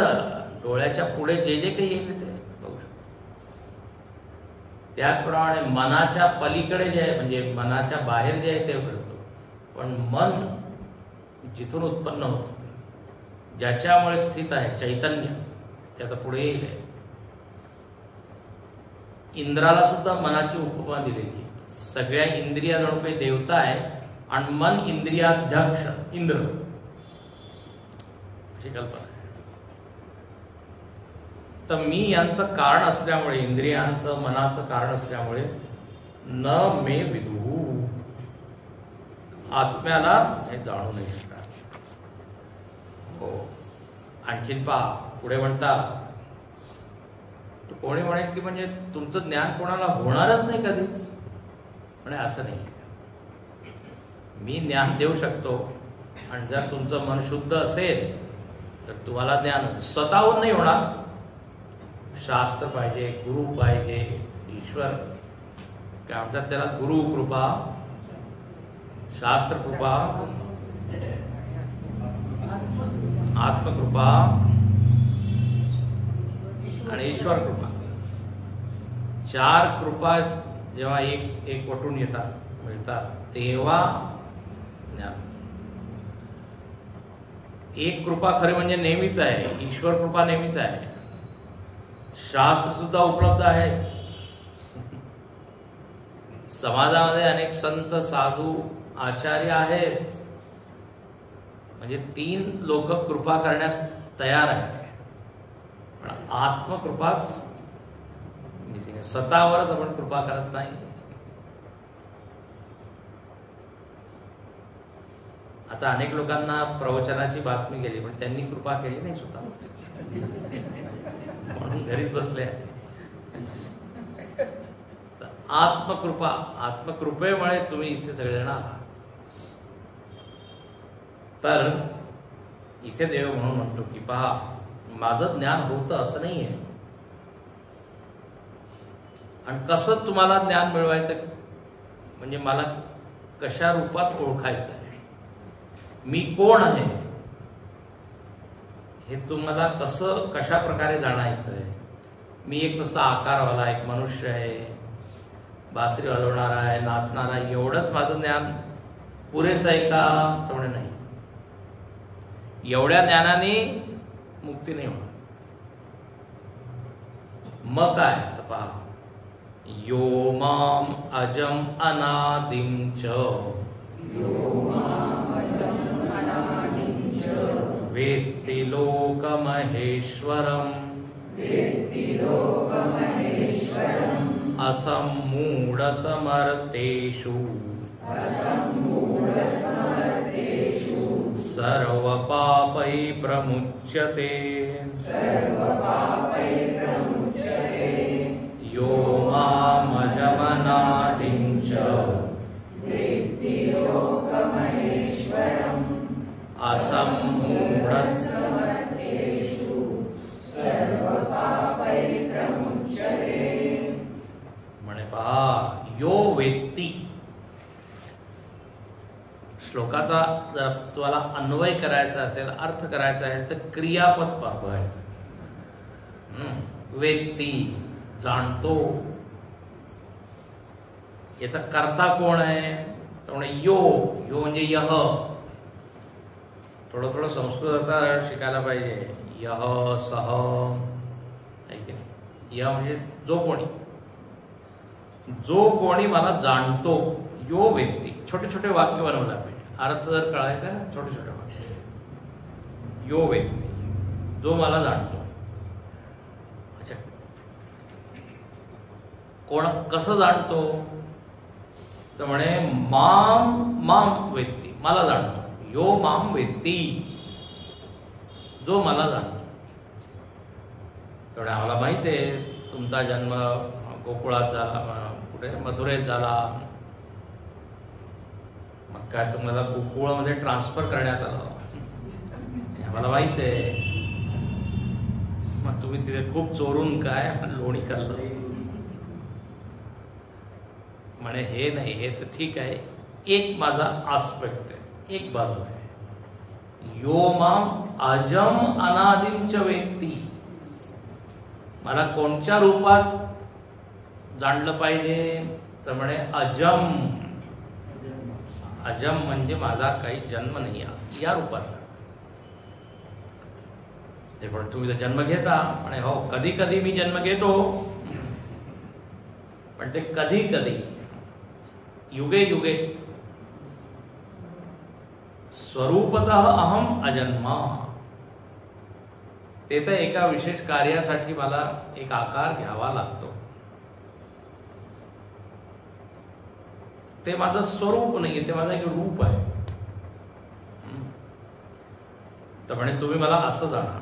डोळ्याच्या पुढे जे जे काही येईल ते बघू शकतो. त्याचप्रमाणे मनाच्या पलीकडे जे आहे, म्हणजे मनाच्या बाहेर जे आहे ते करतो, पण मन जिथून उत्पन्न होतं, ज्याच्यामुळे स्थित आहे चैतन्य, त्याचा पुढे येईल. इंद्राला सुद्धा मनाची उपमा दिलेली आहे. सगळ्या इंद्रिया जणू काही देवता आहे आणि मन इंद्रियाध्यक्ष इंद्र, अशी कल्पना आहे. तर मी यांचं कारण असल्यामुळे, इंद्रियांचं मनाचं कारण असल्यामुळे न मे विदू, आत्म्याला हे जाणू नाही शकतात. हो. आणखीन पहा पुढे म्हणतात, कोणी म्हणेल की म्हणजे तुमचं ज्ञान कोणाला होणारच नाही कधीच. म्हणजे असं नाही. मी ज्ञान देऊ शकतो आणि जर तुमचं मन शुद्ध असेल तर तुम्हाला ज्ञान स्वतःहून नाही होणार. शास्त्र पाहिजे, गुरु पाहिजे, ईश्वर काय म्हणतात त्याला, गुरु कृपा शास्त्रकृपा, आत्मकृपा आणि ईश्वर कृपा. 4 कृपा जेव्हा एक वटून मिळतात तेव्हा ज्ञान. एक कृपा खरी म्हणजे नेहमीच आहे, ईश्वर कृपा नेहमीच आहे. शास्त्र सुद्धा उपलब्ध आहे. समाजामध्ये अनेक संत, साधू, आचार्य आहेत, म्हणजे 3 लोक कृपा करण्यास तयार आहे. पण आत्मकृपाच मिसिंग आहे. स्वतःवरच आपण कृपा करत नाही. आता अनेक लोकांना प्रवचनाची बातमी गेली, पण त्यांनी कृपा केली नाही स्वतः, म्हणून घरीच बसले. आत्मकृपा, आत्मकृपेमुळे तुम्ही इथे सगळेजण आहात. तर इथे देव म्हणून म्हणतो की पहा, माझं ज्ञान होतं असं नाहीये. आणि कसं तुम्हाला ज्ञान मिळवायचं, म्हणजे मला कशा रूपात ओळखायचं आहे, मी कोण आहे हे तुम्हाला कसं कशा प्रकारे जाणायचं आहे. मी एक नुसता आकारवाला एक मनुष्य आहे, बासरी वाजवणारा आहे, नाचणारा आहे, एवढंच माझं ज्ञान पुरेसं आहे का? तर नाही. एवढ्या ज्ञानाने मुक्ती नाही होणार. मग काय? तर पहा, यो माम अजम अनादिं च वेत्ति लोकमहेश्वरम् असम्मूढ समर्थेषु सर्वपापै प्रमुच्यते. यो मामजमनादिं च असम्मूढ म्हणे पहा, यो वेत्ती. श्लोकाचा जर तुम्हाला अन्वय करायचा असेल, अर्थ करायचा आहे, तर क्रियापद बघायचं. वेत्ती, जाणतो. याचा कर्ता कोण आहे? तर म्हणे यो. यो म्हणजे यह. थोडं थोडं संस्कृताचा शिकायला पाहिजे. यह, सह, ऐक नाही. यह म्हणजे जो कोणी, जो कोणी मला जाणतो. यो व्यक्ती. छोटे छोटे वाक्य बनवला पाहिजे. अर्थ जर कळायचा ना, छोटे छोटे वाक्य. यो व्यक्ती, जो मला जाणतो. अच्छा, कोण कसं जाणतो? तर म्हणे माम माम व्यक्ती, मला जाणतो. यो माम व्यक्ती, जो मला जाणतो. तेवढे आम्हाला माहिती आहे तुमचा जन्म गोकुळात झाला, कुठे मथुरेत झाला. मग काय तुम्हाला गोकुळामध्ये ट्रान्सफर करण्यात आलं, आम्हाला माहिती आहे. मग तुम्ही तिथे खूप चोरून काय लोणी खाल्लं. म्हणे हे नाही, हे तर ठीक आहे, एक माझा आस्पेक्ट आहे, एक बाजू आहे. यो माम अजम अनादिंच व्यक्ती. मला कोणत्या रूपात जाणलं पाहिजे? तर म्हणे अजम. अजम म्हणजे माझा काही जन्म नाही या रूपात. ते पण तुम्ही तर जन्म घेता. म्हणे हो, कधी कधी मी जन्म घेतो, पण ते कधी कधी, युगे युगे. स्वरूपतः अहम अजन्मा. ते तर एका विशेष कार्यासाठी मला एक आकार घ्यावा लागतो. ते माझं स्वरूप नाहीये, ते माझं एक रूप आहे. तर म्हणे तुम्ही मला असं जाणा,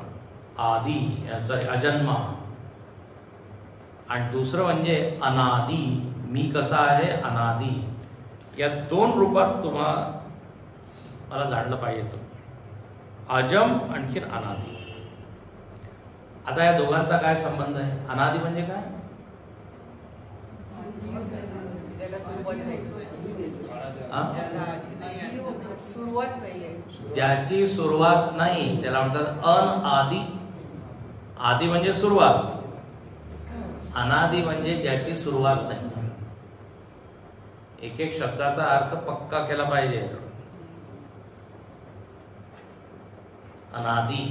आदी याचा अजन्मा. आणि दुसरं म्हणजे अनादी. मी कसा आहे? अनादी. या 2 रूपात तुम्हाला मला जाणलं पाहिजे. तुम्ही अजम आणखीन अनादी. आता या दोघांचा काय संबंध आहे? अनादी म्हणजे काय? सुरुवात नाहीये. ज्याची सुरुवात नाही त्याला म्हणतात अनआदी. आदी म्हणजे सुरुवात, अनादी म्हणजे ज्याची सुरुवात नाही. एक एक शब्दाचा अर्थ पक्का केला पाहिजे. अनादी,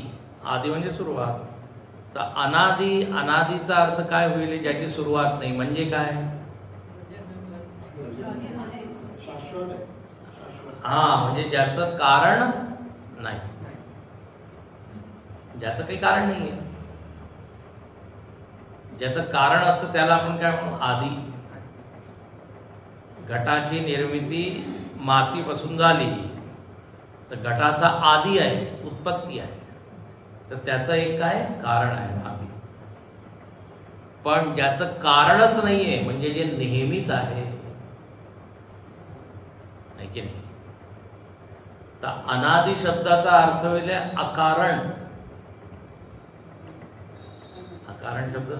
आदी म्हणजे सुरुवात. तर अनादी, अनादीचा अर्थ काय होईल? ज्याची सुरुवात नाही. म्हणजे काय? हा, म्हणजे ज्याचं कारण नाही, ज्याचं काही कारण नाहीये. ज्याचं कारण असतं त्याला आपण काय म्हणू? आदी. घटाची निर्मिती मातीपासून झाली तर घटाचा आदी आहे, उत्पत्ती आहे. तर त्याचं एक काय कारण आहे? माती. पण ज्याचं कारणच नाहीये म्हणजे जे नेहमीच आहे की नाही. तर अनादी शब्दाचा अर्थ होईल अकारण. अकारण शब्द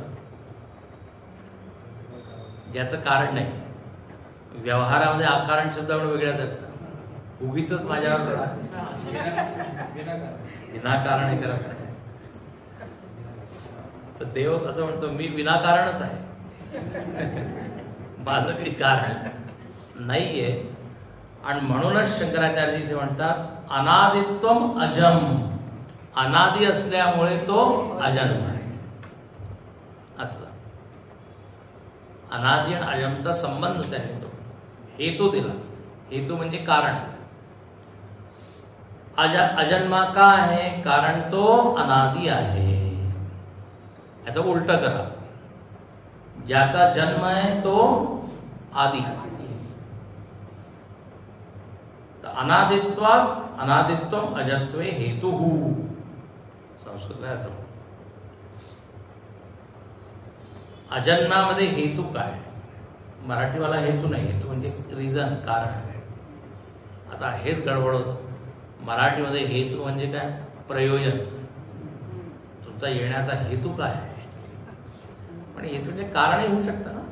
ज्याचं कारण नाही. व्यवहारामध्ये अकारण शब्द आपण वेगळ्या जातात. उगीच माझ्यावर विनाकारण हे करत नाही. तर देव असं म्हणतो मी विनाकारणच आहे, माझं काही कारण नाहीये. आणि म्हणूनच शंकराचार्य इथे म्हणतात अनादित्वम अजम. अनादी असल्यामुळे तो अजन्म आहे. असं अनादी आणि अजमचा संबंध त्याने तो हेतू दिला. हेतू म्हणजे कारण. अजन्मा का आहे? कारण तो अनादी आहे. याचं उलट करा. ज्याचा जन्म आहे तो आदी. अनादित्वात अनादित्वम अजत्वे हेतु. संस्कृत आहे असं. अजन्मामध्ये हेतू काय? मराठीवाला हेतू नाही. हेतू म्हणजे रिझन, कारण. आता हेच गडबड होतं. मराठीमध्ये हेतू म्हणजे काय? प्रयोजन. तुमचा येण्याचा हेतू काय आहे? पण हेतूचे कारणही होऊ शकतं ना.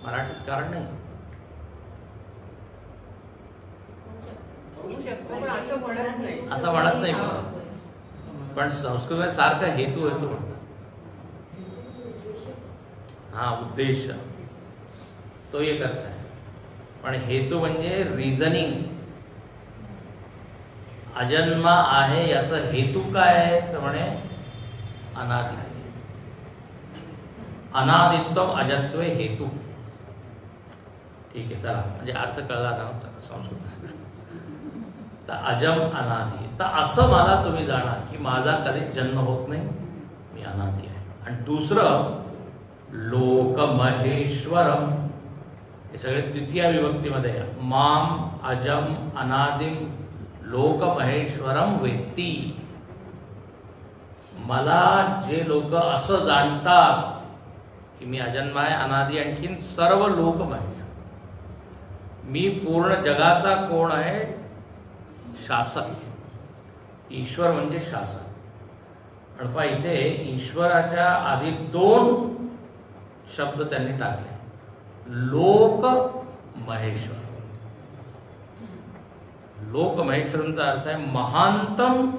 मराठीत कारण नाही. असं म्हणत नाही. पण संस्कृतात सारखा हेतू हेतू म्हणतात. हा, उद्देश तो एक अर्थ आहे. पण हेतू म्हणजे रिझनिंग. अजन्मा आहे याचा हेतू काय आहे? तर म्हणे अनादी आहे. अनादित्व अजत्वे हेतू. ठीक आहे, चला. म्हणजे अर्थ कळला नव्हता संस्कृत. तर अजम अनादी. तर असं मला तुम्ही जाणा की माझा कधीच जन्म होत नाही, मी अनादी आहे. आणि दुसरं लोकमहेश्वरम. हे सगळे तृतीय विभक्तीमध्ये माम अजम अनादिम लोकमहेश्वरम वेत्ती. मला जे लोक असं जाणतात की मी अजन्म आहे, अनादी, आणखीन सर्व लोकमहेश्वर. मी पूर्ण जगाचा कोण आहे? शासक. ईश्वर म्हणजे शासक. आणि पहा इथे ईश्वराच्या आधी दोन शब्द त्यांनी टाकले. लोक महेश्वर. लोक महेश्वरांचा अर्थ आहे महांतम.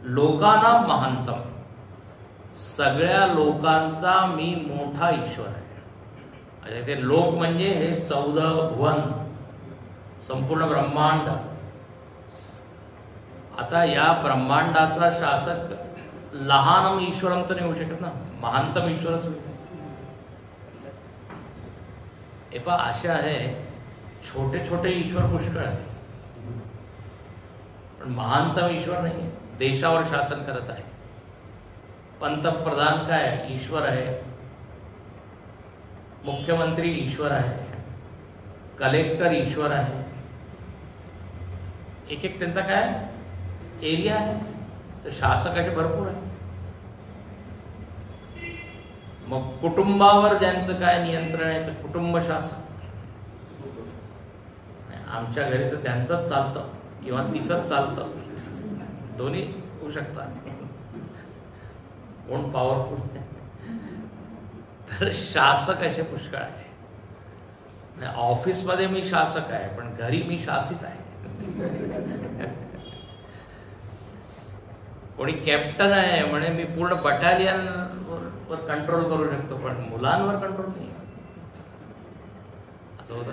लोकांना महांतम. सगळ्या लोकांचा मी मोठा ईश्वर आहे. ते लोक म्हणजे हे 14 भुवन, संपूर्ण ब्रह्मांड. आता या ब्रह्मांडाचा शासक लहानम ईश्वरम तर नाही होऊ शकत ना, महांतम ईश्वरच होईल. हे पहा, अशा आहे छोटे छोटे ईश्वर पुष्कळ आहे, पण महांतम ईश्वर नाही. देशावर शासन करत आहे. पंतप्रधान काय? ईश्वर आहे. मुख्यमंत्री ईश्वर आहे. कलेक्टर ईश्वर आहे. एक एक त्यांचा काय एरिया आहे. तर शासकाचे भरपूर आहे. मग कुटुंबावर ज्यांचं काय नियंत्रण आहे तर कुटुंब शासक. आमच्या घरी तर त्यांचंच चालतं किंवा तिचंच चालतं. दोन्ही होऊ शकतात. कोण पॉवरफुल. तर शासक असे पुष्कळ आहे. ऑफिसमध्ये मी शासक आहे, पण घरी मी शासित आहे. कोणी कॅप्टन आहे म्हणे मी पूर्ण बटालियन वर कंट्रोल करू शकतो, पण मुलांवर कंट्रोल नाही. असं होतं.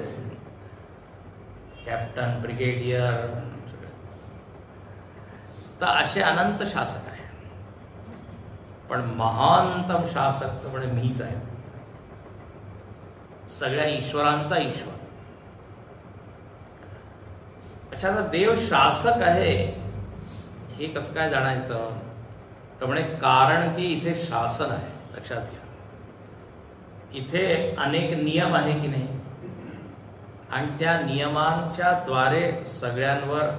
कॅप्टन, ब्रिगेडियर, तर असे अनंत शासक आहे. पण महानतम शासक म्हणजे मीच आहे, सगळ्या ईश्वरांचा ईश्वर. अच्छा, तर देव शासक आहे हे कसं काय जाणायचं? तर म्हणे कारण की इथे शासन आहे. लक्षात घ्या, इथे अनेक नियम आहे की नाही, आणि त्या नियमांच्या द्वारे सगळ्यांवर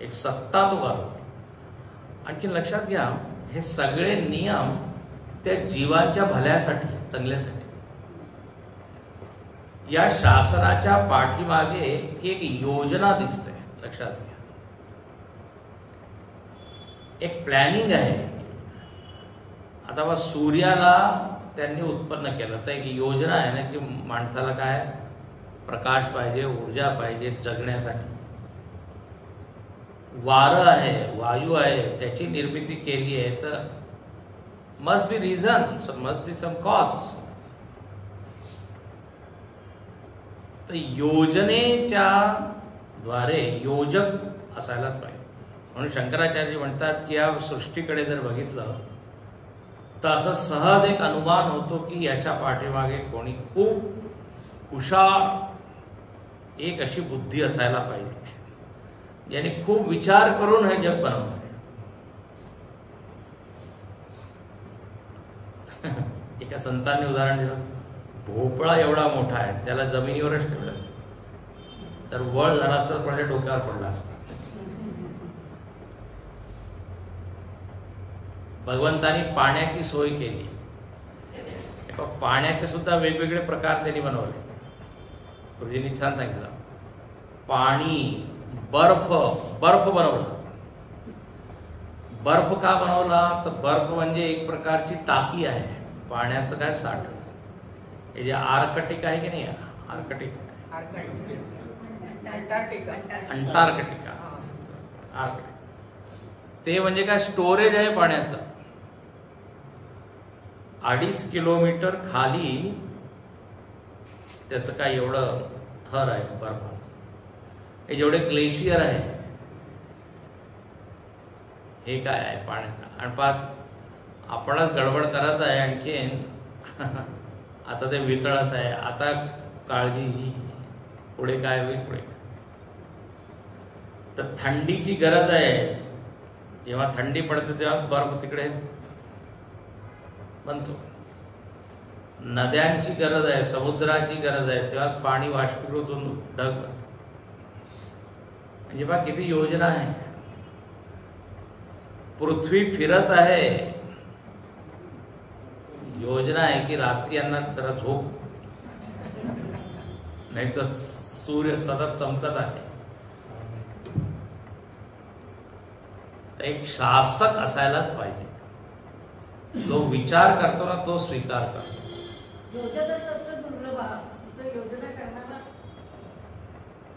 एक सत्ता तो गाजवतो. आणखी लक्षात घ्या, हे सगळे नियम त्या जीवांच्या भल्यासाठी, चांगल्यासाठी. या शासनाच्या पाठीमागे एक योजना दिसते. लक्षात घ्या, एक प्लॅनिंग आहे. आता बा सूर्याला त्यांनी उत्पन्न केलं, तर एक योजना आहे ना की माणसाला काय प्रकाश पाहिजे, ऊर्जा पाहिजे जगण्यासाठी. वारं आहे, वायू आहे, त्याची निर्मिती केली आहे, तर must be reason, must be some cause. तर योजनेच्या द्वारे योजक असायलाच पाहिजे. म्हणून शंकराचार्य म्हणतात की या सृष्टीकडे जर बघितलं तर असं सहज एक अनुमान होतो की याच्या पाठीमागे कोणी खूप हुशार एक अशी बुद्धी असायला पाहिजे, ज्याने खूप विचार करून हे जग बनवलं. एका संतांनी उदाहरण दिलं, भोपळा एवढा मोठा आहे, त्याला जमिनीवरच ठेवलं तर वळ झाला तर कोणाच्या डोक्यावर पडला असता. भगवंतानी पाण्याची सोय केली, पाण्याचे सुद्धा वेगवेगळे प्रकार त्यांनी बनवले. गुरुजींनी छान सांगितलं, पाणी, बर्फ बनवला. बर्फ का बनवला? तर बर्फ म्हणजे एक प्रकारची टाकी आहे पाण्याचं काय साठ. हे जे आर्कटिक आहे की नाही, अंटार्क्टिका, ते म्हणजे काय स्टोरेज आहे पाण्याचं. 2.5 किलोमीटर खाली त्याचं काय एवढं थर आहे बर्फाचं. हे जेवढे ग्लेशियर आहे हे काय आहे पाण्याचं. आणि पाच आपणच गडबड करत आहे आणखीन. आता ते वितळत आहे, आता काळजी, पुढे काय होईल पुढे. तर थंडीची गरज आहे, जेव्हा थंडी पडते तेव्हा बर्फ तिकडे बनतो. नद्यांची गरज आहे, समुद्राची गरज आहे, तेव्हा पाणी बाष्पीभूत होऊन ढग बनतो. म्हणजे बघा किती योजना आहे. पृथ्वी फिरत आहे, योजना आहे की रात्री यांना जरा झोप, नाही तर सूर्य सतत चमकत आहे. एक शासक असायलाच पाहिजे, जो विचार करतो ना तो स्वीकार करतो.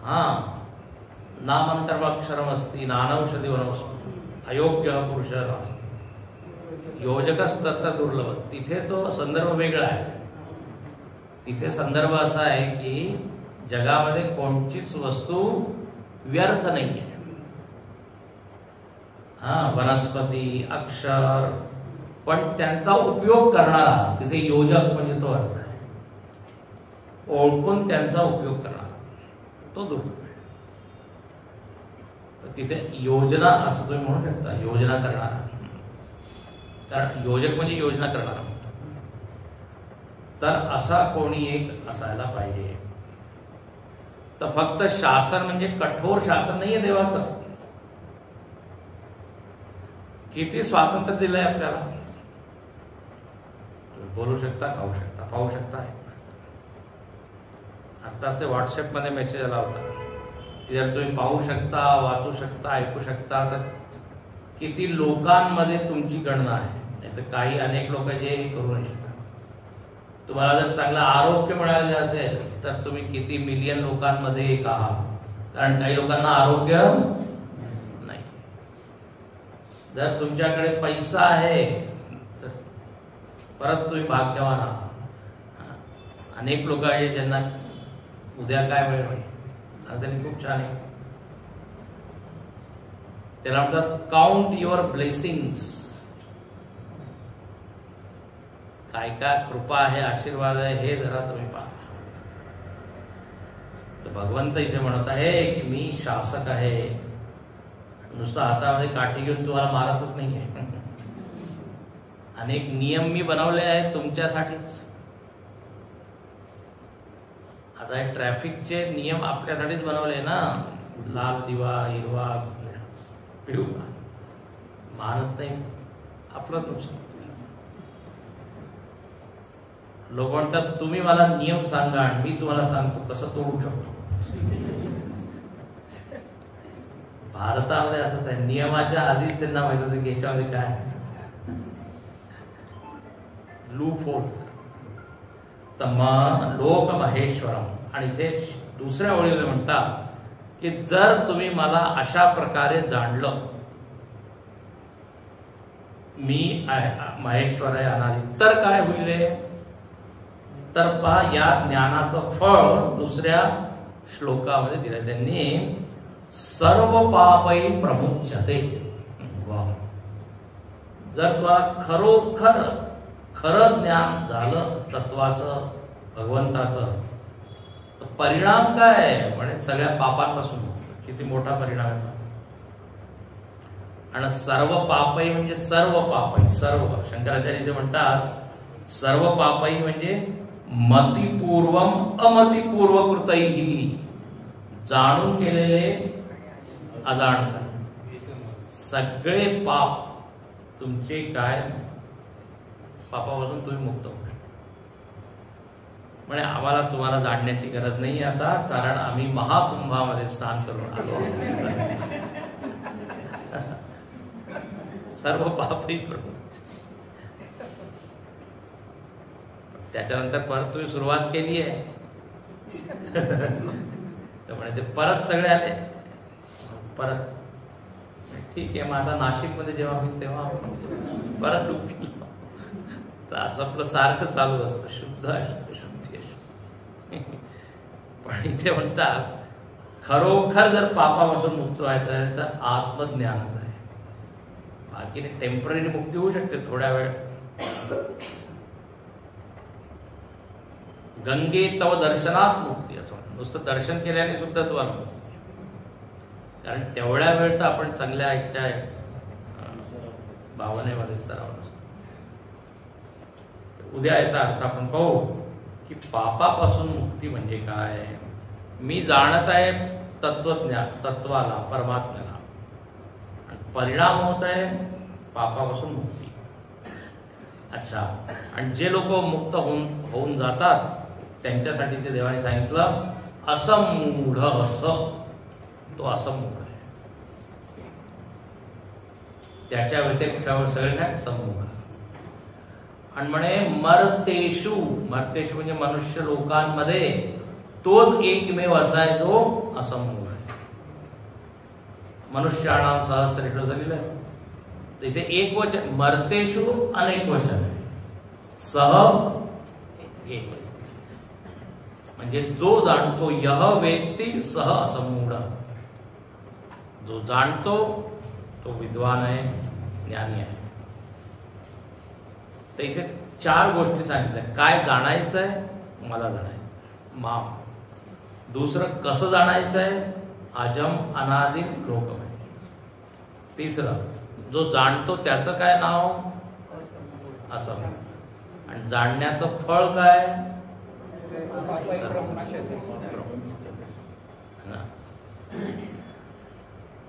हा, नामंतरमक्षरम अस्ति नानौषधी वनस्पती अयोग्य पुरुष असते, योजकच तत्र दुर्लभ. तिथे तो संदर्भ वेगळा आहे. तिथे संदर्भ असा आहे की जगामध्ये कोणतीच वस्तू व्यर्थ नाहीये. हा, वनस्पती, अक्षर, पण त्यांचा उपयोग करणारा, तिथे योजक म्हणजे तो अर्थ आहे. ओळखून त्यांचा उपयोग करणारा तो दुर्लभ आहे. तर तिथे योजना असं तुम्ही म्हणू शकता, योजना करणारा. कारण योजक म्हणजे योजना करणारा. तर असा कोणी एक असायला पाहिजे. तर फक्त शासन म्हणजे कठोर शासन नाहीये देवाचं. किती स्वातंत्र्य दिलंय आपल्याला. बोलू शकता, खाऊ शकता, पाहू शकता. आत्ताच ते व्हॉट्सअप मध्ये मेसेज आला होता की जर तुम्ही पाहू शकता, वाचू शकता, ऐकू शकता, तर किती लोकांमध्ये तुमची गणना आहे. नाही तर काही अनेक लोक जे करू नाही शकतात. तुम्हाला जर चांगलं आरोग्य मिळाले असेल तर तुम्ही किती मिलियन लोकांमध्ये एक आहात, कारण काही लोकांना आरोग्य नाही. जर तुमच्याकडे पैसा आहे तर परत तुम्ही भाग्यवान आहात. अनेक लोक आहेत ज्यांना उद्या काय वेळ होईल, आज त्यांनी खूप छान आहे. त्याला म्हणतात काउंट युअर ब्लेसिंग्स. काय काय कृपा आहे, आशीर्वाद आहे, हे जरा तुम्ही पहा. तर भगवंत इथे म्हणत आहे की मी शासक आहे, नुसतं हातामध्ये काठी घेऊन तुम्हाला मारतच नाहीये. अनेक नियम मी बनवले आहेत तुमच्यासाठीच. आता हे ट्रॅफिकचे नियम आपल्यासाठीच बनवले ना, लाल दिवा, हिरवा, पिवळा, मानत नाही, आपलंच नुकसान. लोक म्हणतात तुम्ही मला नियम सांगा आणि मी तुम्हाला सांगतो कसं तोडू शकतो. भारतामध्ये असंच आहे, नियमाच्या आधीच त्यांना माहित होतं की याच्यामध्ये काय लूप होल. तर लोक महेश्वरम. आणि इथे दुसऱ्या ओळीमध्ये म्हणतात की जर तुम्ही मला अशा प्रकारे जाणलं, मी महेश्वर आहे अनादी, तर काय होईल. तर पहा या ज्ञानाचं फळ दुसऱ्या श्लोकामध्ये दिलं त्यांनी, सर्व पापै प्रमुच्यते. जर तुम्हाला खरोखर खरं ज्ञान झालं तत्वाचं, भगवंताचं, तर परिणाम काय म्हणजे सगळ्या पापांपासून. किती मोठा परिणाम आहे. आणि सर्व पापई म्हणजे सर्व पापई, सर्व. शंकराचार्य ते म्हणतात सर्व पापई म्हणजे मतिपूर्वम अमतिपूर्व कृतैहि, जाणून केलेले, अजाणता. सगळे पाप तुमचे काय, पापापासून तुम्ही मुक्त होता. म्हणजे आम्हाला तुम्हाला जाणण्याची गरज नाही आता, कारण आम्ही महाकुंभामध्ये स्नान करून आलो. सर्व पापही करून. त्याच्यानंतर परत तुम्ही सुरुवात केली आहे. त्यामुळे ते परत सगळे आले. परत ठीक आहे, मग आता नाशिकमध्ये जेव्हा मी तेव्हा परत डुबकी. तर असं आपलं सारखं चालू असतं, शुद्ध अशुद्ध, शुद्धी अशुद्ध. पण इथे म्हणतात खरोखर जर पापापासून मुक्त व्हायचं आहे तर आत्मज्ञानच आहे. बाकी टेम्पररी मुक्ती होऊ शकते थोड्या वेळ. गंगे तव दर्शनात मुक्ती, असं नुसतं दर्शन केल्याने सुद्धा तुम्हाला मुक्ती. कारण तेवढ्या वेळ तर आपण चांगल्या ऐकत्या भावनेमध्ये सराव असतो. उद्या याचा अर्थ आपण पाहू की पापापासून मुक्ती म्हणजे काय. मी जाणत आहे तत्वज्ञान, तत्वाला, परमात्म्याला, परिणाम होत आहे पापापासून मुक्ती. अच्छा, आणि जे लोक मुक्त होऊन जातात त्यांच्यासाठी ते देवाने सांगितलं असमूढ. असं तो असमूढ आहे, त्याच्या व्यतिरिक्त सगळे काय समूढ. आणि म्हणे मर्तेषु, मर्तेषु म्हणजे मनुष्य लोकांमध्ये तोच एकमेव असा आहे जो असमूढ आहे. मनुष्याणाम सहस्रेषु झालेलं आहे. इथे एक वचन, मर्तेषु अनेक वचन आहे, सह एक. म्हणजे जो जाणतो, यह वेत्ती सह असमूढ. जो जाणतो तो विद्वान आहे, ज्ञानी आहे. तर इथे 4 गोष्टी सांगितल्या. काय जाणायचं आहे, मला जाणायचं माम. दुसरं कसं जाणायचं आहे, अजम अनादि लोकमय. तिसरं जो जाणतो त्याचं काय नाव, असं. आणि जाणण्याचं फळ काय,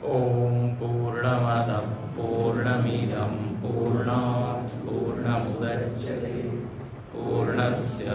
ओम पूर्णमद पूर्णमिदं पूर्णात् पूर्णमुदच्यते पूर्णस्य